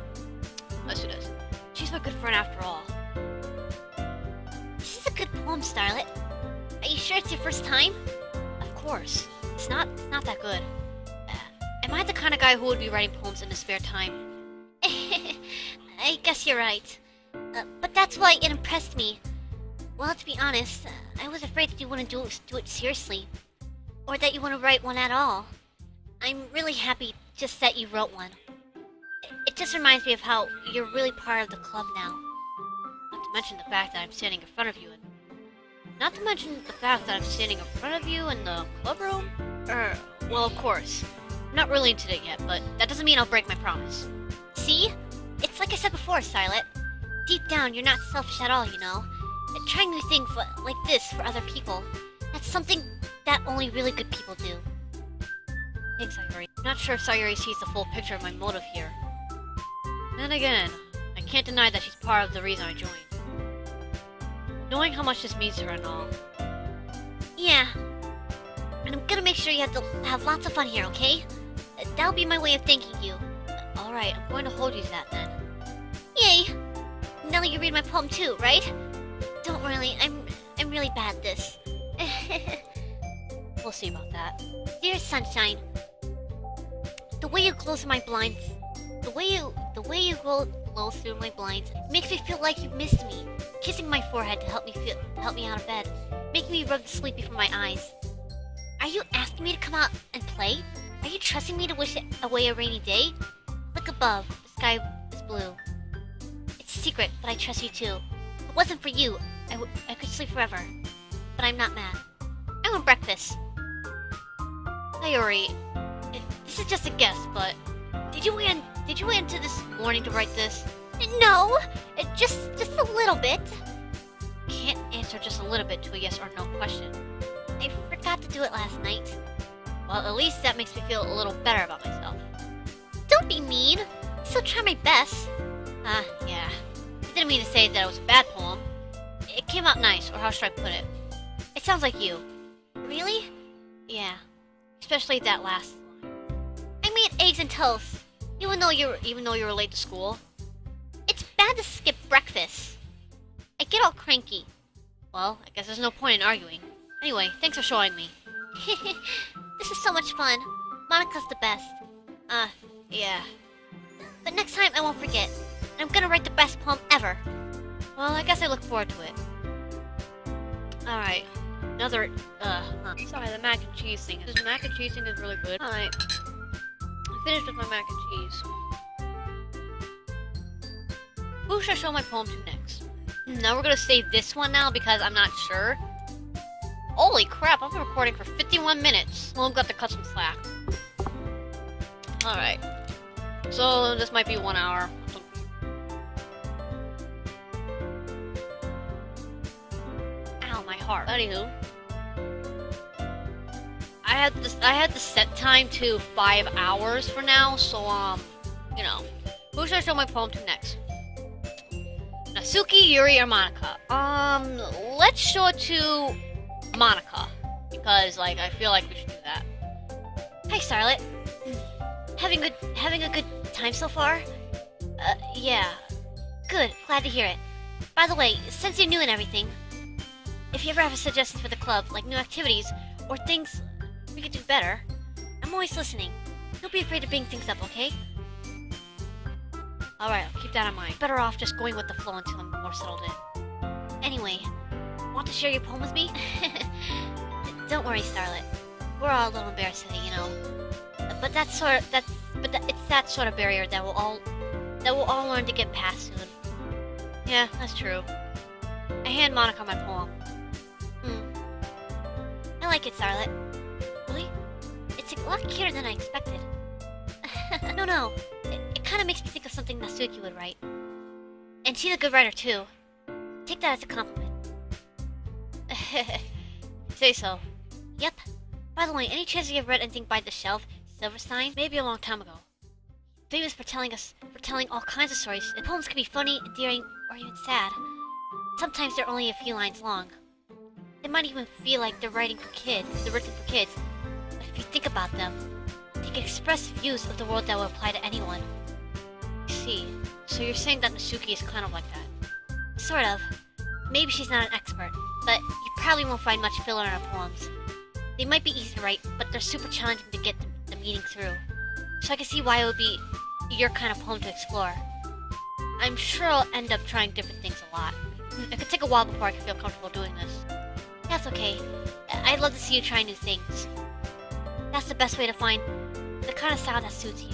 let's do this. She's my good friend after all. This is a good poem, Starlet. Are you sure it's your first time? Of course. It's not that good. Am I the kind of guy who would be writing poems in his spare time? I guess you're right. But that's why it impressed me. Well, to be honest, I was afraid that you wouldn't do it seriously. Or that you wouldn't write one at all. I'm really happy just that you wrote one. It just reminds me of how you're really part of the club now. Not to mention the fact that I'm standing in front of you in the club room? Well, of course. I'm not really into it yet, but that doesn't mean I'll break my promise. See? It's like I said before, Starlet. Deep down, you're not selfish at all, you know. Trying new things like this for other people. That's something that only really good people do. Thanks, Sayori. I'm not sure if Sayori sees the full picture of my motive here. Then again, I can't deny that she's part of the reason I joined. Knowing how much this means to her and all. Yeah. And I'm gonna make sure you have lots of fun here, okay? That'll be my way of thanking you. Alright, I'm going to hold you to that then. Yay! Now you read my poem too, right? Don't worry, I'm really bad at this. We'll see about that. Dear Sunshine, the way you glow through my blinds, the way you glow through my blinds makes me feel like you missed me. Kissing my forehead to help me out of bed, making me rub the sleepy from my eyes. Are you asking me to come out and play? Are you trusting me to wish away a rainy day? Look above, the sky is blue. It's a secret, but I trust you too. If it wasn't for you, I could sleep forever. But I'm not mad. I want breakfast. Sayori, this is just a guess, but did you wait until this morning to write this? No, just a little bit. Can't answer just a little bit to a yes or no question. I forgot to do it last night. Well, at least that makes me feel a little better about myself. Don't be mean. I still try my best. Yeah. I didn't mean to say that it was a bad poem. It came out nice, or how should I put it? It sounds like you. Really? Yeah. Especially that last line. I made eggs and toast. Even though you were late to school. It's bad to skip breakfast. I get all cranky. Well, I guess there's no point in arguing. Anyway, thanks for showing me. This is so much fun. Monica's the best. Yeah. But next time I won't forget. And I'm gonna write the best poem ever. Well, I guess I look forward to it. Alright. Another, Sorry, the mac and cheese thing. This mac and cheese thing is really good. Alright. I'm finished with my mac and cheese. Who should I show my poem to next? Now we're gonna save this one now because I'm not sure. Holy crap, I've been recording for 51 minutes. Well, I've got to cut some slack. Alright. So, this might be 1 hour. Ow, my heart. Anywho. I had the set time to 5 hours for now, so, you know. Who should I show my poem to next? Natsuki, Yuri, or Monica? Let's show it to Monica. Because, like, I feel like we should do that. Hi, Starlet. Having a good time so far? Yeah. Good, glad to hear it. By the way, since you're new and everything, if you ever have a suggestion for the club, like new activities, or things we could do better, I'm always listening. Don't be afraid to bring things up, okay? Alright, I'll keep that in mind. Better off just going with the flow until I'm more settled in. Anyway, want to share your poem with me? Don't worry, Starlet. We're all a little embarrassed today, you know. But it's that sort of barrier that we'll all learn to get past soon. Yeah, that's true. I hand Monica my poem. I like it, Starlet. Really? It's a lot cuter than I expected. No. It kind of makes me think of something Natsuki would write. And she's a good writer, too. Take that as a compliment. Say so. Yep. By the way, any chance you've read anything by the Shelf, Silverstein? Maybe a long time ago. Famous for telling all kinds of stories. The poems can be funny, endearing, or even sad. Sometimes they're only a few lines long. They might even feel like they're written for kids. But if you think about them, they can express views of the world that will apply to anyone. I see. So you're saying that Natsuki is kind of like that? Sort of. Maybe she's not an expert, but you probably won't find much filler in her poems. They might be easy to write, but they're super challenging to get the meaning through. So I can see why it would be your kind of poem to explore. I'm sure I'll end up trying different things a lot. It could take a while before I can feel comfortable doing this. That's okay. I'd love to see you try new things. That's the best way to find the kind of style that suits you.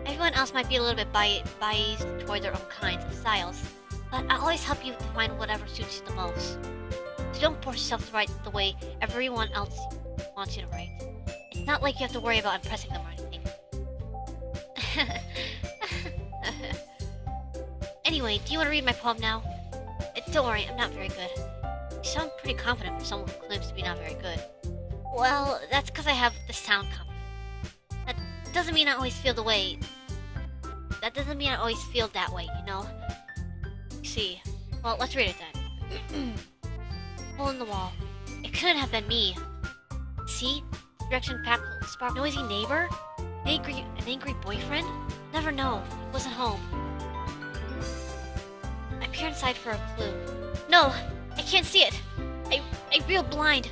Everyone else might be a little bit biased toward their own kinds of styles, but I'll always help you to find whatever suits you the most. So don't force yourself to write the way everyone else wants you to write. It's not like you have to worry about impressing them or anything. Anyway, do you want to read my poem now? Don't worry, I'm not very good. You sound pretty confident for someone who claims to be not very good. Well, that's because I have the sound confidence. That doesn't mean I always feel that way, you know? See. Well, let's read it then. Hole in the wall. It couldn't have been me. See? Direction pack spark. Noisy neighbor? An angry boyfriend? Never know. He wasn't home. I peer inside for a clue. No! I can't see it! I reel blind.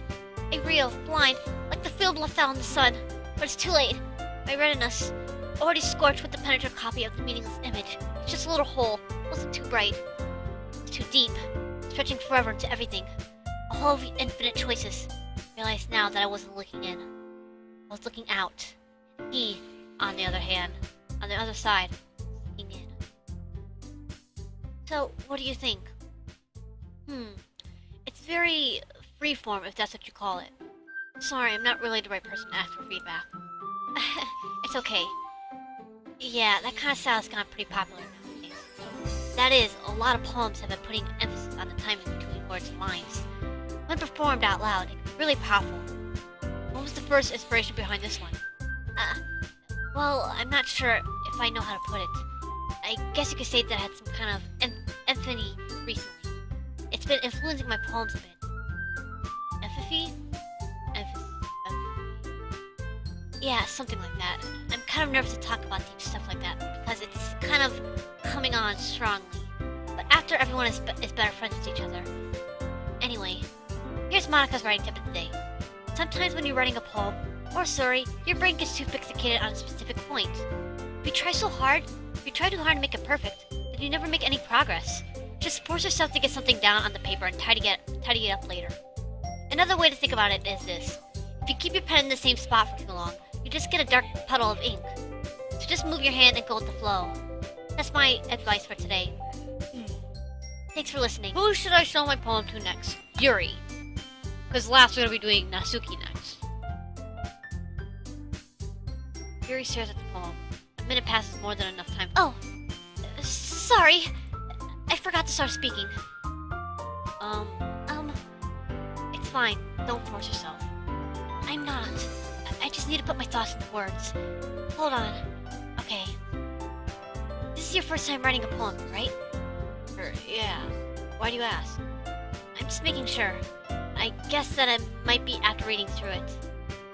Like the film left out in the sun. But it's too late. My retina's already scorched with the penetrative copy of the meaningless image. It's just a little hole. It wasn't too bright. It's too deep. Stretching forever into everything. A hole of infinite choices. I realize now that I wasn't looking in. I was looking out. He, on the other hand, on the other side, was looking in. So, what do you think? It's very freeform, if that's what you call it. Sorry, I'm not really the right person to ask for feedback. It's okay. Yeah, that kind of style has gone pretty popular nowadays. That is, a lot of poems have been putting emphasis on the timing between words and lines. When performed out loud, it can be really powerful. What was the first inspiration behind this one? Well, I'm not sure if I know how to put it. I guess you could say that I had some kind of epiphany recently. It's been influencing my poems a bit. Epiphany? Yeah, something like that. I'm kind of nervous to talk about deep stuff like that because it's kind of coming on strongly. But after everyone is better friends with each other. Anyway, here's Monica's writing tip of the day. Sometimes when you're writing a poem or story, your brain gets too fixated on a specific point. If you try too hard to make it perfect, then you never make any progress. Just force yourself to get something down on the paper and tidy it up later. Another way to think about it is this. If you keep your pen in the same spot for too long, you just get a dark puddle of ink. So just move your hand and go with the flow. That's my advice for today. Thanks for listening. Who should I show my poem to next? Yuri. Because last we're going to be doing Natsuki next. Yuri stares at the poem. A minute passes more than enough time. Oh, sorry. I forgot to start speaking. It's fine. Don't force yourself. I'm not. I just need to put my thoughts into words. Hold on. Okay. This is your first time writing a poem, right? Yeah. Why do you ask? I'm just making sure. I guess that it might be after reading through it.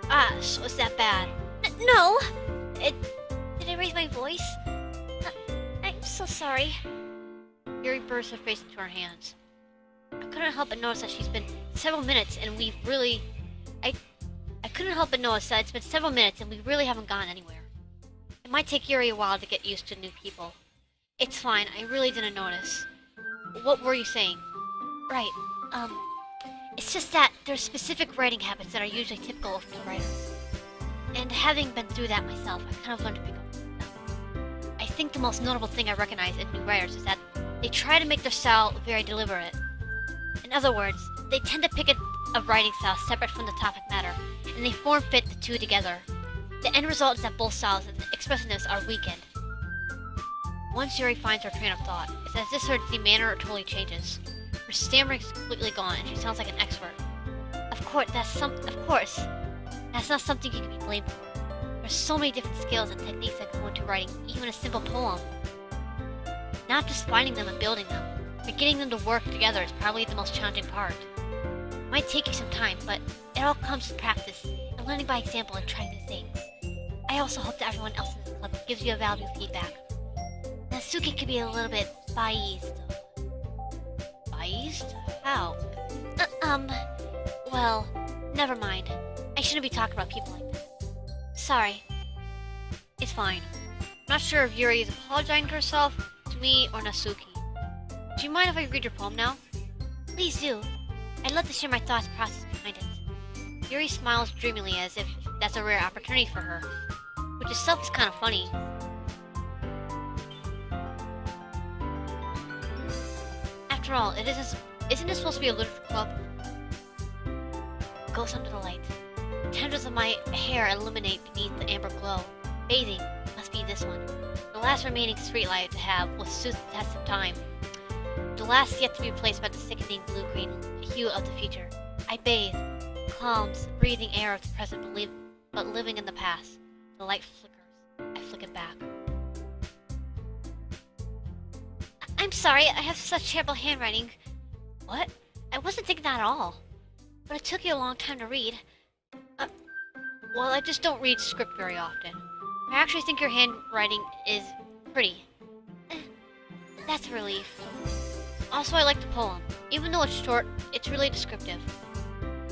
Ah, so it's that bad. No! Did I raise my voice? I'm so sorry. Yuri bursts her face into her hands. I couldn't help but notice that she's been several minutes and we've really... I couldn't help but notice that it's been several minutes and we really haven't gone anywhere. It might take Yuri a while to get used to new people. It's fine, I really didn't notice. What were you saying? Right, it's just that there's specific writing habits that are usually typical of new writers. And having been through that myself, I kind of learned to pick up on them. I think the most notable thing I recognize in new writers is that they try to make their style very deliberate. In other words, they tend to pick a writing style separate from the topic matter, and they form-fit the two together. The end result is that both styles and expressiveness are weakened. Once Yuri finds her train of thought, it's as if her manner totally changes. Her stammering is completely gone, and she sounds like an expert. Of course, that's not something you can be blamed for. There's so many different skills and techniques that go into writing even a simple poem. Not just finding them and building them, but getting them to work together is probably the most challenging part. It might take you some time, but it all comes with practice and learning by example and trying new things. I also hope that everyone else in the club gives you a valuable feedback. Natsuki could be a little bit biased. Biased? How? Well, never mind. I shouldn't be talking about people like that. Sorry. It's fine. I'm not sure if Yuri is apologizing to herself, to me, or Natsuki. Do you mind if I read your poem now? Please do. I'd love to share my thoughts process behind it. Yuri smiles dreamily as if that's a rare opportunity for her, which itself is kind of funny. After all, isn't it supposed to be a literature club? Goes under the light. Tendrils of my hair illuminate beneath the amber glow. Bathing must be this one. The last remaining streetlight to have will suit the test of time. The last yet to be replaced by the sickening blue-green hue of the future. I bathe, calms, breathing air of the present, but living in the past. The light flickers. I flick it back. I'm sorry, I have such terrible handwriting. What? I wasn't thinking that at all. But it took you a long time to read. Well, I just don't read script very often. I actually think your handwriting is pretty. That's a relief. Also, I like the poem. Even though it's short, it's really descriptive.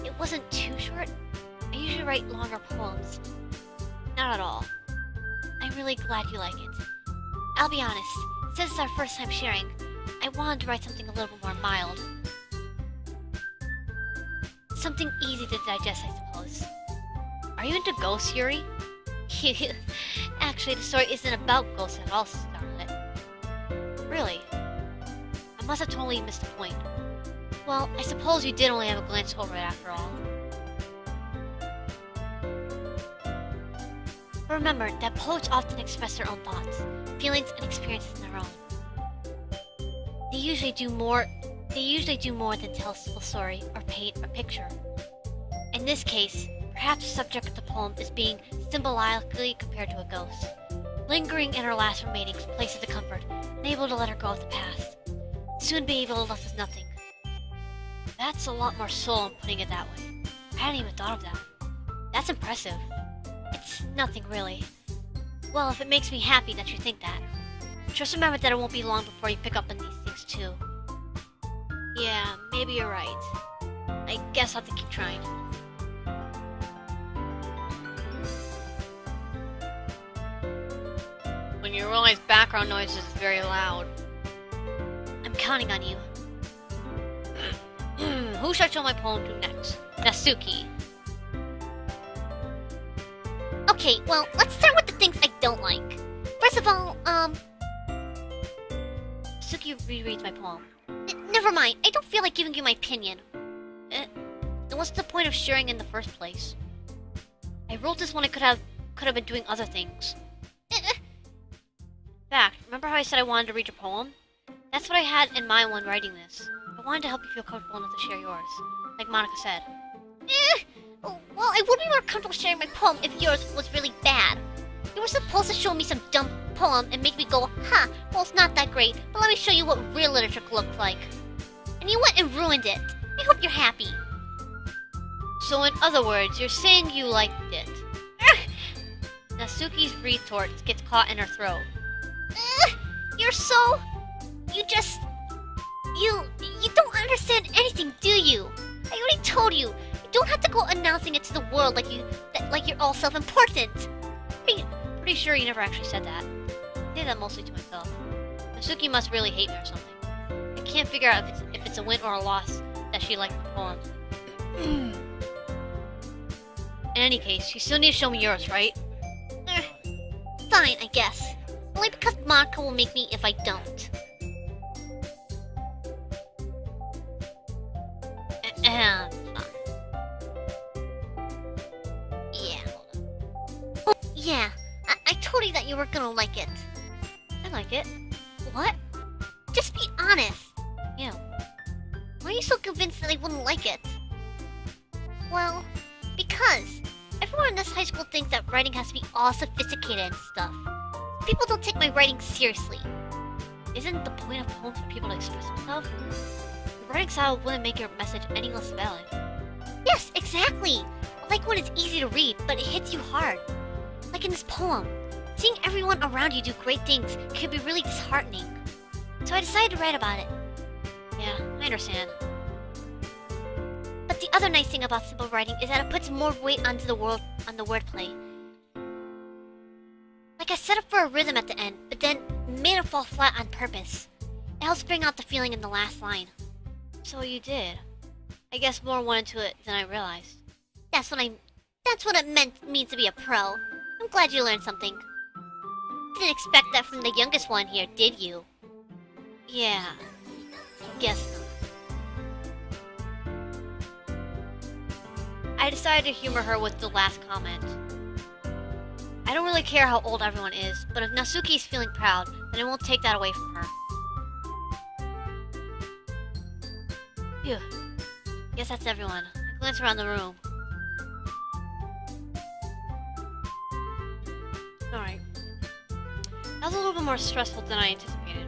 It wasn't too short. I usually write longer poems. Not at all. I'm really glad you like it. I'll be honest, since it's our first time sharing, I wanted to write something a little bit more mild. Something easy to digest, I suppose. Are you into ghosts, Yuri? Actually, the story isn't about ghosts at all, Scarlet. Really? I must have totally missed the point. Well, I suppose you did only have a glance over it after all. But remember that poets often express their own thoughts, feelings, and experiences in their own. They usually do more than tell a simple story or paint a picture. In this case, perhaps the subject of the poem is being symbolically compared to a ghost, lingering in her last remaining places of comfort, unable to let her go of the past, soon be able to left with nothing. That's a lot more soul in putting it that way. I hadn't even thought of that. That's impressive. It's nothing really. Well, if it makes me happy that you think that. Just remember that it won't be long before you pick up on these things too. Yeah, maybe you're right. I guess I'll have to keep trying. When you realize background noise is very loud. I'm counting on you. Who should I show my poem to next? Natsuki. Okay, well, let's start with the things I don't like. First of all, Natsuki rereads my poem. never mind. I don't feel like giving you my opinion. Then what's the point of sharing in the first place? I wrote this when I could have been doing other things. In fact, remember how I said I wanted to read your poem? That's what I had in mind when writing this. I wanted to help you feel comfortable enough to share yours, like Monica said. Well, I would be more comfortable sharing my poem if yours was really bad. You were supposed to show me some dumb poem and make me go, huh, well, it's not that great, but let me show you what real literature looks like. And you went and ruined it. I hope you're happy. So in other words, you're saying you liked it. Natsuki's retort gets caught in her throat. You're so... You just... You don't understand anything, do you? I already told you. You don't have to go announcing it to the world like you're all self-important. Pretty sure you never actually said that. I say that mostly to myself. Natsuki must really hate me or something. I can't figure out if it's a win or a loss that she liked the poem. In any case, you still need to show me yours, right? Fine, I guess. Only because Monica will make me if I don't. Fine. Yeah. Oh, yeah. I told you that you were gonna like it. I like it. What? Just be honest. Yeah. Why are you so convinced that I wouldn't like it? Well, because everyone in this high school thinks that writing has to be all sophisticated and stuff. People don't take my writing seriously. Isn't the point of poems for people to express themselves? The writing style wouldn't make your message any less valid. Yes, exactly. I like when it's easy to read, but it hits you hard. Like in this poem. Seeing everyone around you do great things can be really disheartening. So I decided to write about it. Yeah, I understand. But the other nice thing about simple writing is that it puts more weight onto the wordplay. Like I set up for a rhythm at the end, but then made it fall flat on purpose. It helps bring out the feeling in the last line. So you did. I guess more went into it than I realized. That's what it means to be a pro. I'm glad you learned something. Didn't expect that from the youngest one here, did you? Yeah. Guess not. I decided to humor her with the last comment. I don't really care how old everyone is, but if Natsuki's feeling proud, then I won't take that away from her. Phew. Guess that's everyone. I glance around the room. Alright. That was a little bit more stressful than I anticipated.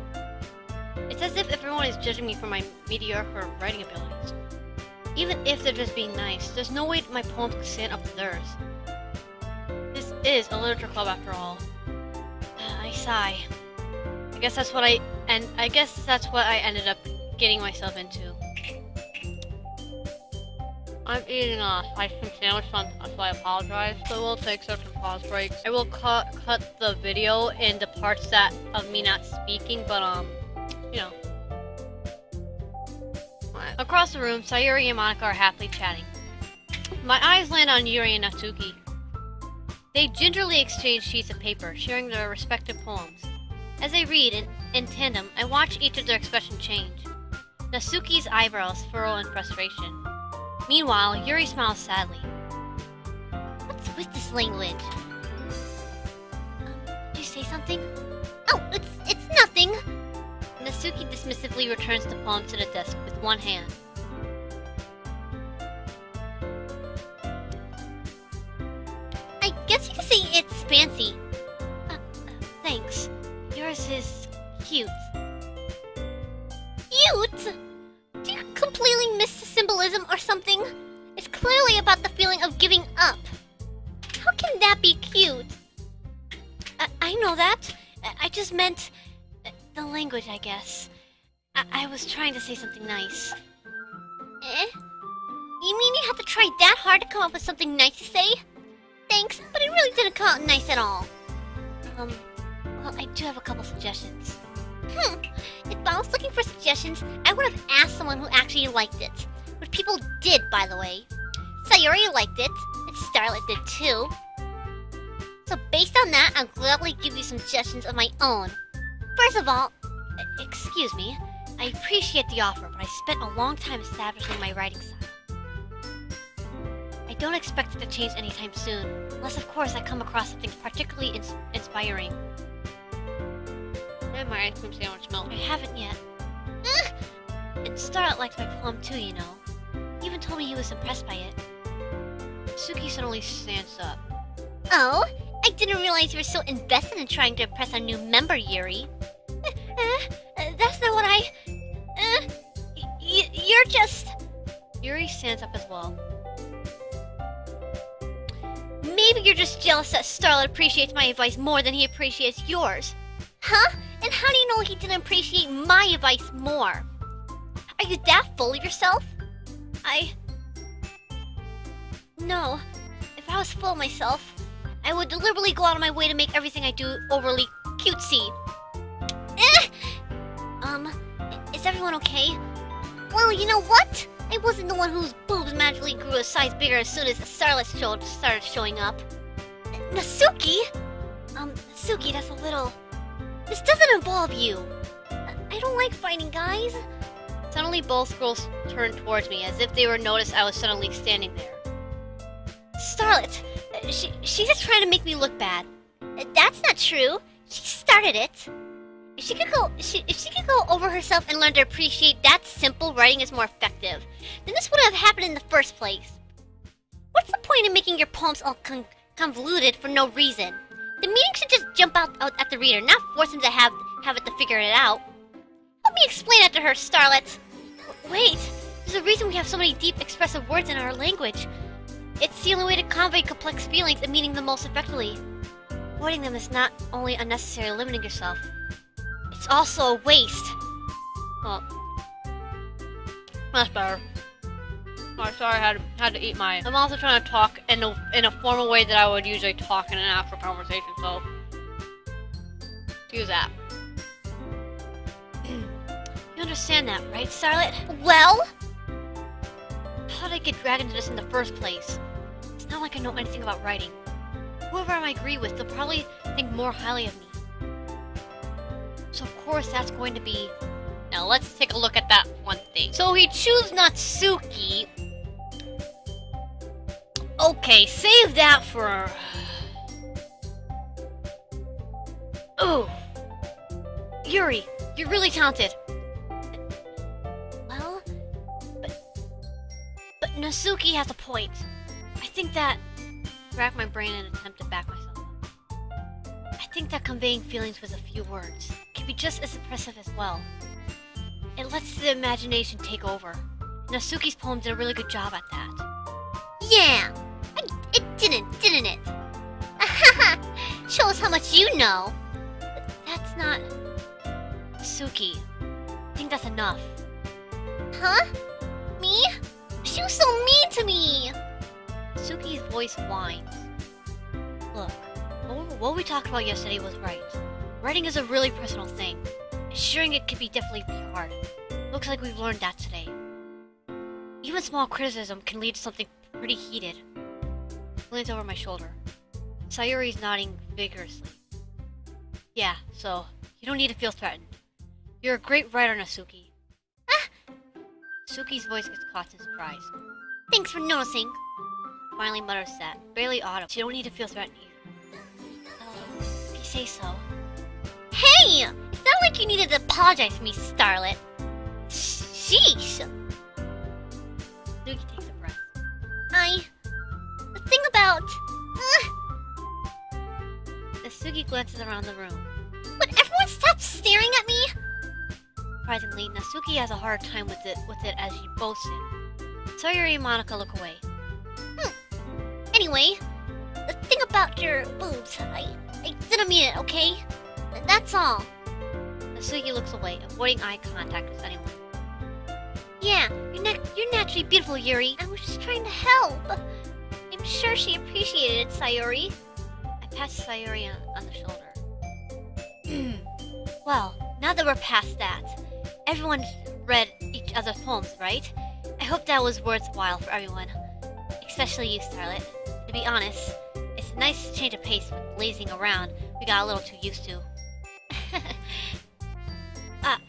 It's as if everyone is judging me for my mediocre writing abilities. Even if they're just being nice, there's no way my poems could stand up to theirs. This is a literature club after all. I sigh. I guess that's what I ended up getting myself into. I'm eating a ice cream sandwich, so I apologize. So we'll take certain pause breaks. I will cut the video in the parts of me not speaking, but you know. Across the room, Sayuri and Monica are happily chatting. My eyes land on Yuri and Natsuki. They gingerly exchange sheets of paper, sharing their respective poems. As they read in tandem, I watch each of their expressions change. Natsuki's eyebrows furrow in frustration. Meanwhile, Yuri smiles sadly. What's with this language? Did you say something? Oh, it's nothing! Natsuki dismissively returns the poem to the desk with one hand. I guess you could say it's fancy. Thanks. Yours is cute. Cute? Do you completely miss the symbolism or something? It's clearly about the feeling of giving up. How can that be cute? I know that. I just meant the language, I guess. I was trying to say something nice. Eh? You mean you had to try that hard to come up with something nice to say? Thanks, but it really didn't come out nice at all. Well, I do have a couple suggestions. If I was looking for suggestions, I would have asked someone who actually liked it. Which people did, by the way. Sayori liked it, and Starlet did too. So based on that, I'll gladly give you some suggestions of my own. First of all, excuse me, I appreciate the offer, but I spent a long time establishing my writing style. I don't expect it to change anytime soon, unless of course I come across something particularly inspiring. And my ice cream sandwich milk. I haven't yet. And Starlet likes my poem too, you know. He even told me he was impressed by it. Suki suddenly stands up. Oh, I didn't realize you were so invested in trying to impress our new member, Yuri. That's not what you're just... Yuri stands up as well. Maybe you're just jealous that Starlet appreciates my advice more than he appreciates yours. Huh? And how do you know he didn't appreciate my advice more? Are you that full of yourself? No. If I was full of myself, I would deliberately go out of my way to make everything I do overly cutesy. Is everyone okay? Well, you know what? I wasn't the one whose boobs magically grew a size bigger as soon as the Starlet started showing up. Nasuki? Nasuki, that's a little... This doesn't involve you. I don't like fighting guys. Suddenly both girls turned towards me as if they were noticed I was suddenly standing there. Starlet, she's just trying to make me look bad. That's not true. She started it. If she could go over herself and learn to appreciate that simple writing is more effective, then this wouldn't have happened in the first place. What's the point in making your poems all convoluted for no reason? The meaning should just jump out at the reader, not force him to have it to figure it out. Help me explain that to her, Starlet. Wait, there's a reason we have so many deep, expressive words in our language. It's the only way to convey complex feelings and meaning them most effectively. Avoiding them is not only unnecessary limiting yourself, it's also a waste. Well, that's better. Oh, sorry, I had to eat my... I'm also trying to talk in a formal way that I would usually talk in an actual conversation, so... Use that. You understand that, right, Starlet? Well? How did I get dragged into this in the first place? It's not like I know anything about writing. Whoever I agree with, they'll probably think more highly of me. So of course that's going to be... Now let's take a look at that one thing. So he chose Natsuki. Okay, save that for... Oh! Yuri, you're really talented. Well, but Natsuki has a point. I think that... Rack my brain and attempt to back myself up. I think that conveying feelings with a few words can be just as impressive as well. It lets the imagination take over. Natsuki's poem did a really good job at that. Yeah! It didn't it? Show us how much you know! But that's not... Natsuki, I think that's enough. Huh? Me? She was so mean to me! Suki's voice whines. Look, what we talked about yesterday was right. Writing is a really personal thing. And sharing it can definitely be hard. Looks like we've learned that today. Even small criticism can lead to something pretty heated. He leans over my shoulder. Sayuri's nodding vigorously. Yeah, so you don't need to feel threatened. You're a great writer, Natsuki. Suki's voice gets caught in surprise. Thanks for noticing. Finally mutters that, barely audible. You don't need to feel threatened either. Oh, if you say so. Hey! It's not like you needed to apologize to me, Starlet. Sheesh! Suki takes a breath. The thing about... Natsuki glances around the room. Would everyone stop staring at me? Surprisingly, Natsuki has a hard time with it as she boasts it. Sayuri and Monica look away. Anyway, the thing about your boobs, I didn't mean it, okay? That's all. Natsuki looks away, avoiding eye contact with anyone. Yeah, you're naturally beautiful, Yuri. I was just trying to help. I'm sure she appreciated it, Sayuri. I pat Sayuri on the shoulder. Well, Now that we're past that, everyone's read each other's poems, right? I hope that was worthwhile for everyone. Especially you, Starlet. To be honest, it's a nice change of pace from lazing around we got a little too used to.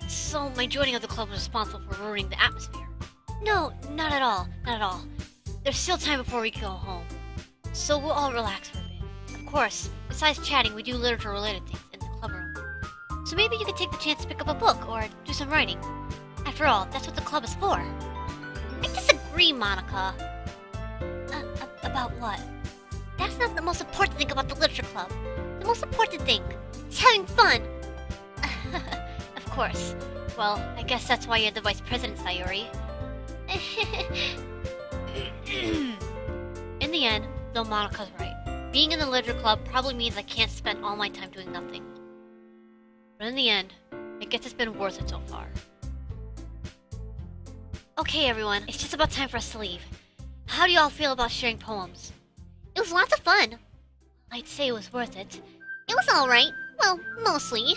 So my joining of the club was responsible for ruining the atmosphere. No, not at all, not at all. There's still time before we go home, so we'll all relax for a bit. Of course, besides chatting, we do literature-related things in the club room. So maybe you could take the chance to pick up a book or do some writing. After all, that's what the club is for. I disagree, Monica. About what? That's not the most important thing about the literature club. The most important thing is having fun. Of course. Well, I guess that's why you're the vice president, Sayori. In the end, though Monika's right, being in the literature club probably means I can't spend all my time doing nothing. But in the end, I guess it's been worth it so far. Okay, everyone, it's just about time for us to leave. How do y'all feel about sharing poems? It was lots of fun. I'd say it was worth it. It was alright. Well, mostly.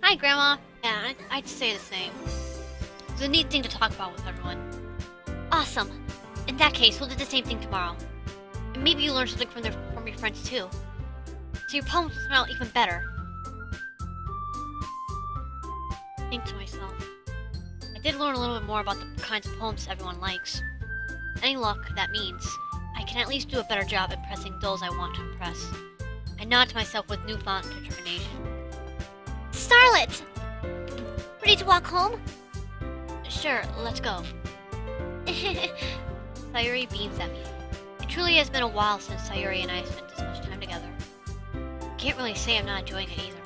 Hi, Grandma. Yeah, I'd say the same. It's a neat thing to talk about with everyone. Awesome. In that case, we'll do the same thing tomorrow. And maybe you learn something from your friends too. So your poems will smell even better. Think to myself. I did learn a little bit more about the kinds of poems everyone likes. Any luck, that means I can at least do a better job impressing those I want to impress. I nod to myself with newfound determination. Starlet! Ready to walk home? Sure, let's go. Sayori beams at me. It truly has been a while since Sayori and I spent this much time together. Can't really say I'm not enjoying it either.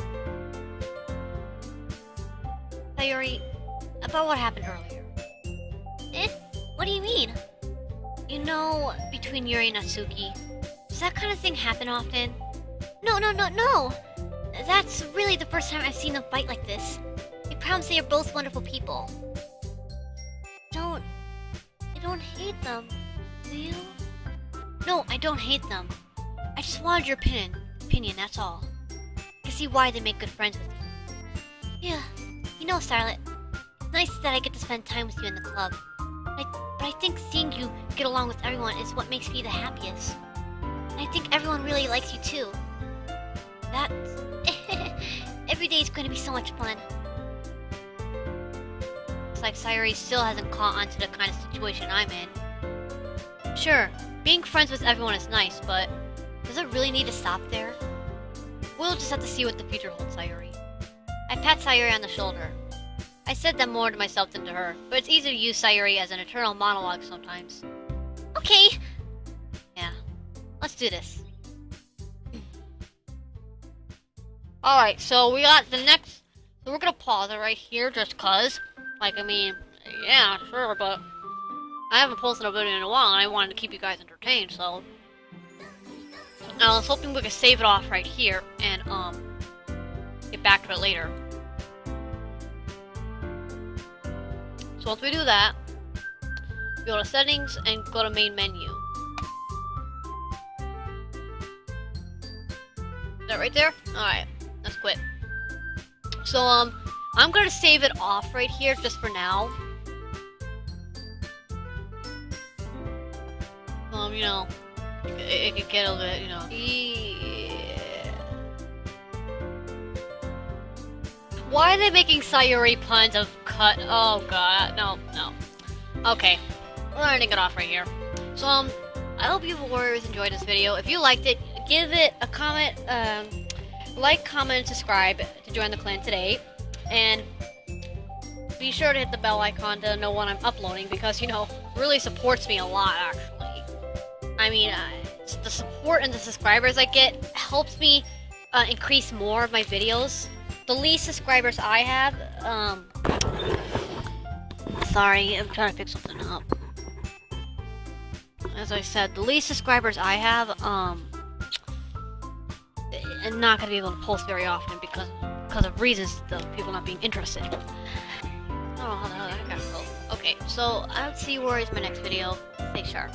Sayori, about what happened earlier. What do you mean? You know, between Yuri and Natsuki, does that kind of thing happen often? No. That's really the first time I've seen them fight like this. I promise they are both wonderful people. I don't hate them, do you? No, I don't hate them. I just wanted your opinion, that's all. I can see why they make good friends with you. Yeah, you know, Starlet, it's nice that I get to spend time with you in the club. But I think seeing you get along with everyone is what makes me the happiest. And I think everyone really likes you too. Every day is going to be so much fun. It's like Sayori still hasn't caught on to the kind of situation I'm in. Sure, being friends with everyone is nice, but does it really need to stop there? We'll just have to see what the future holds, Sayori. I pat Sayori on the shoulder. I said that more to myself than to her, but it's easy to use Sayori as an eternal monologue sometimes. Okay. Yeah, let's do this. Alright, so we got the next... So we're gonna pause it right here just cause. Like, I mean, yeah, sure, but... I haven't posted a video in a while and I wanted to keep you guys entertained, so... I was hoping we could save it off right here and, get back to it later. So once we do that, go to settings and go to main menu. Is that right there? Alright, let's quit. So, I'm gonna save it off right here just for now. You know, it could get a bit, you know. Yeah. Why are they making Sayori puns of cut? Oh god, no. Okay, we're ending it off right here. So, I hope you warriors enjoyed this video. If you liked it, give it a comment, like, comment, and subscribe to join the clan today. And be sure to hit the bell icon to know when I'm uploading because, you know, it really supports me a lot, actually. I mean, the support and the subscribers I get helps me increase more of my videos. The least subscribers I have, sorry, I'm trying to pick something up. As I said, the least subscribers I have, I'm not gonna be able to post very often because of reasons of people not being interested. Oh, how the hell that got close. Okay, so I'll see you warriors in my next video. Stay sharp.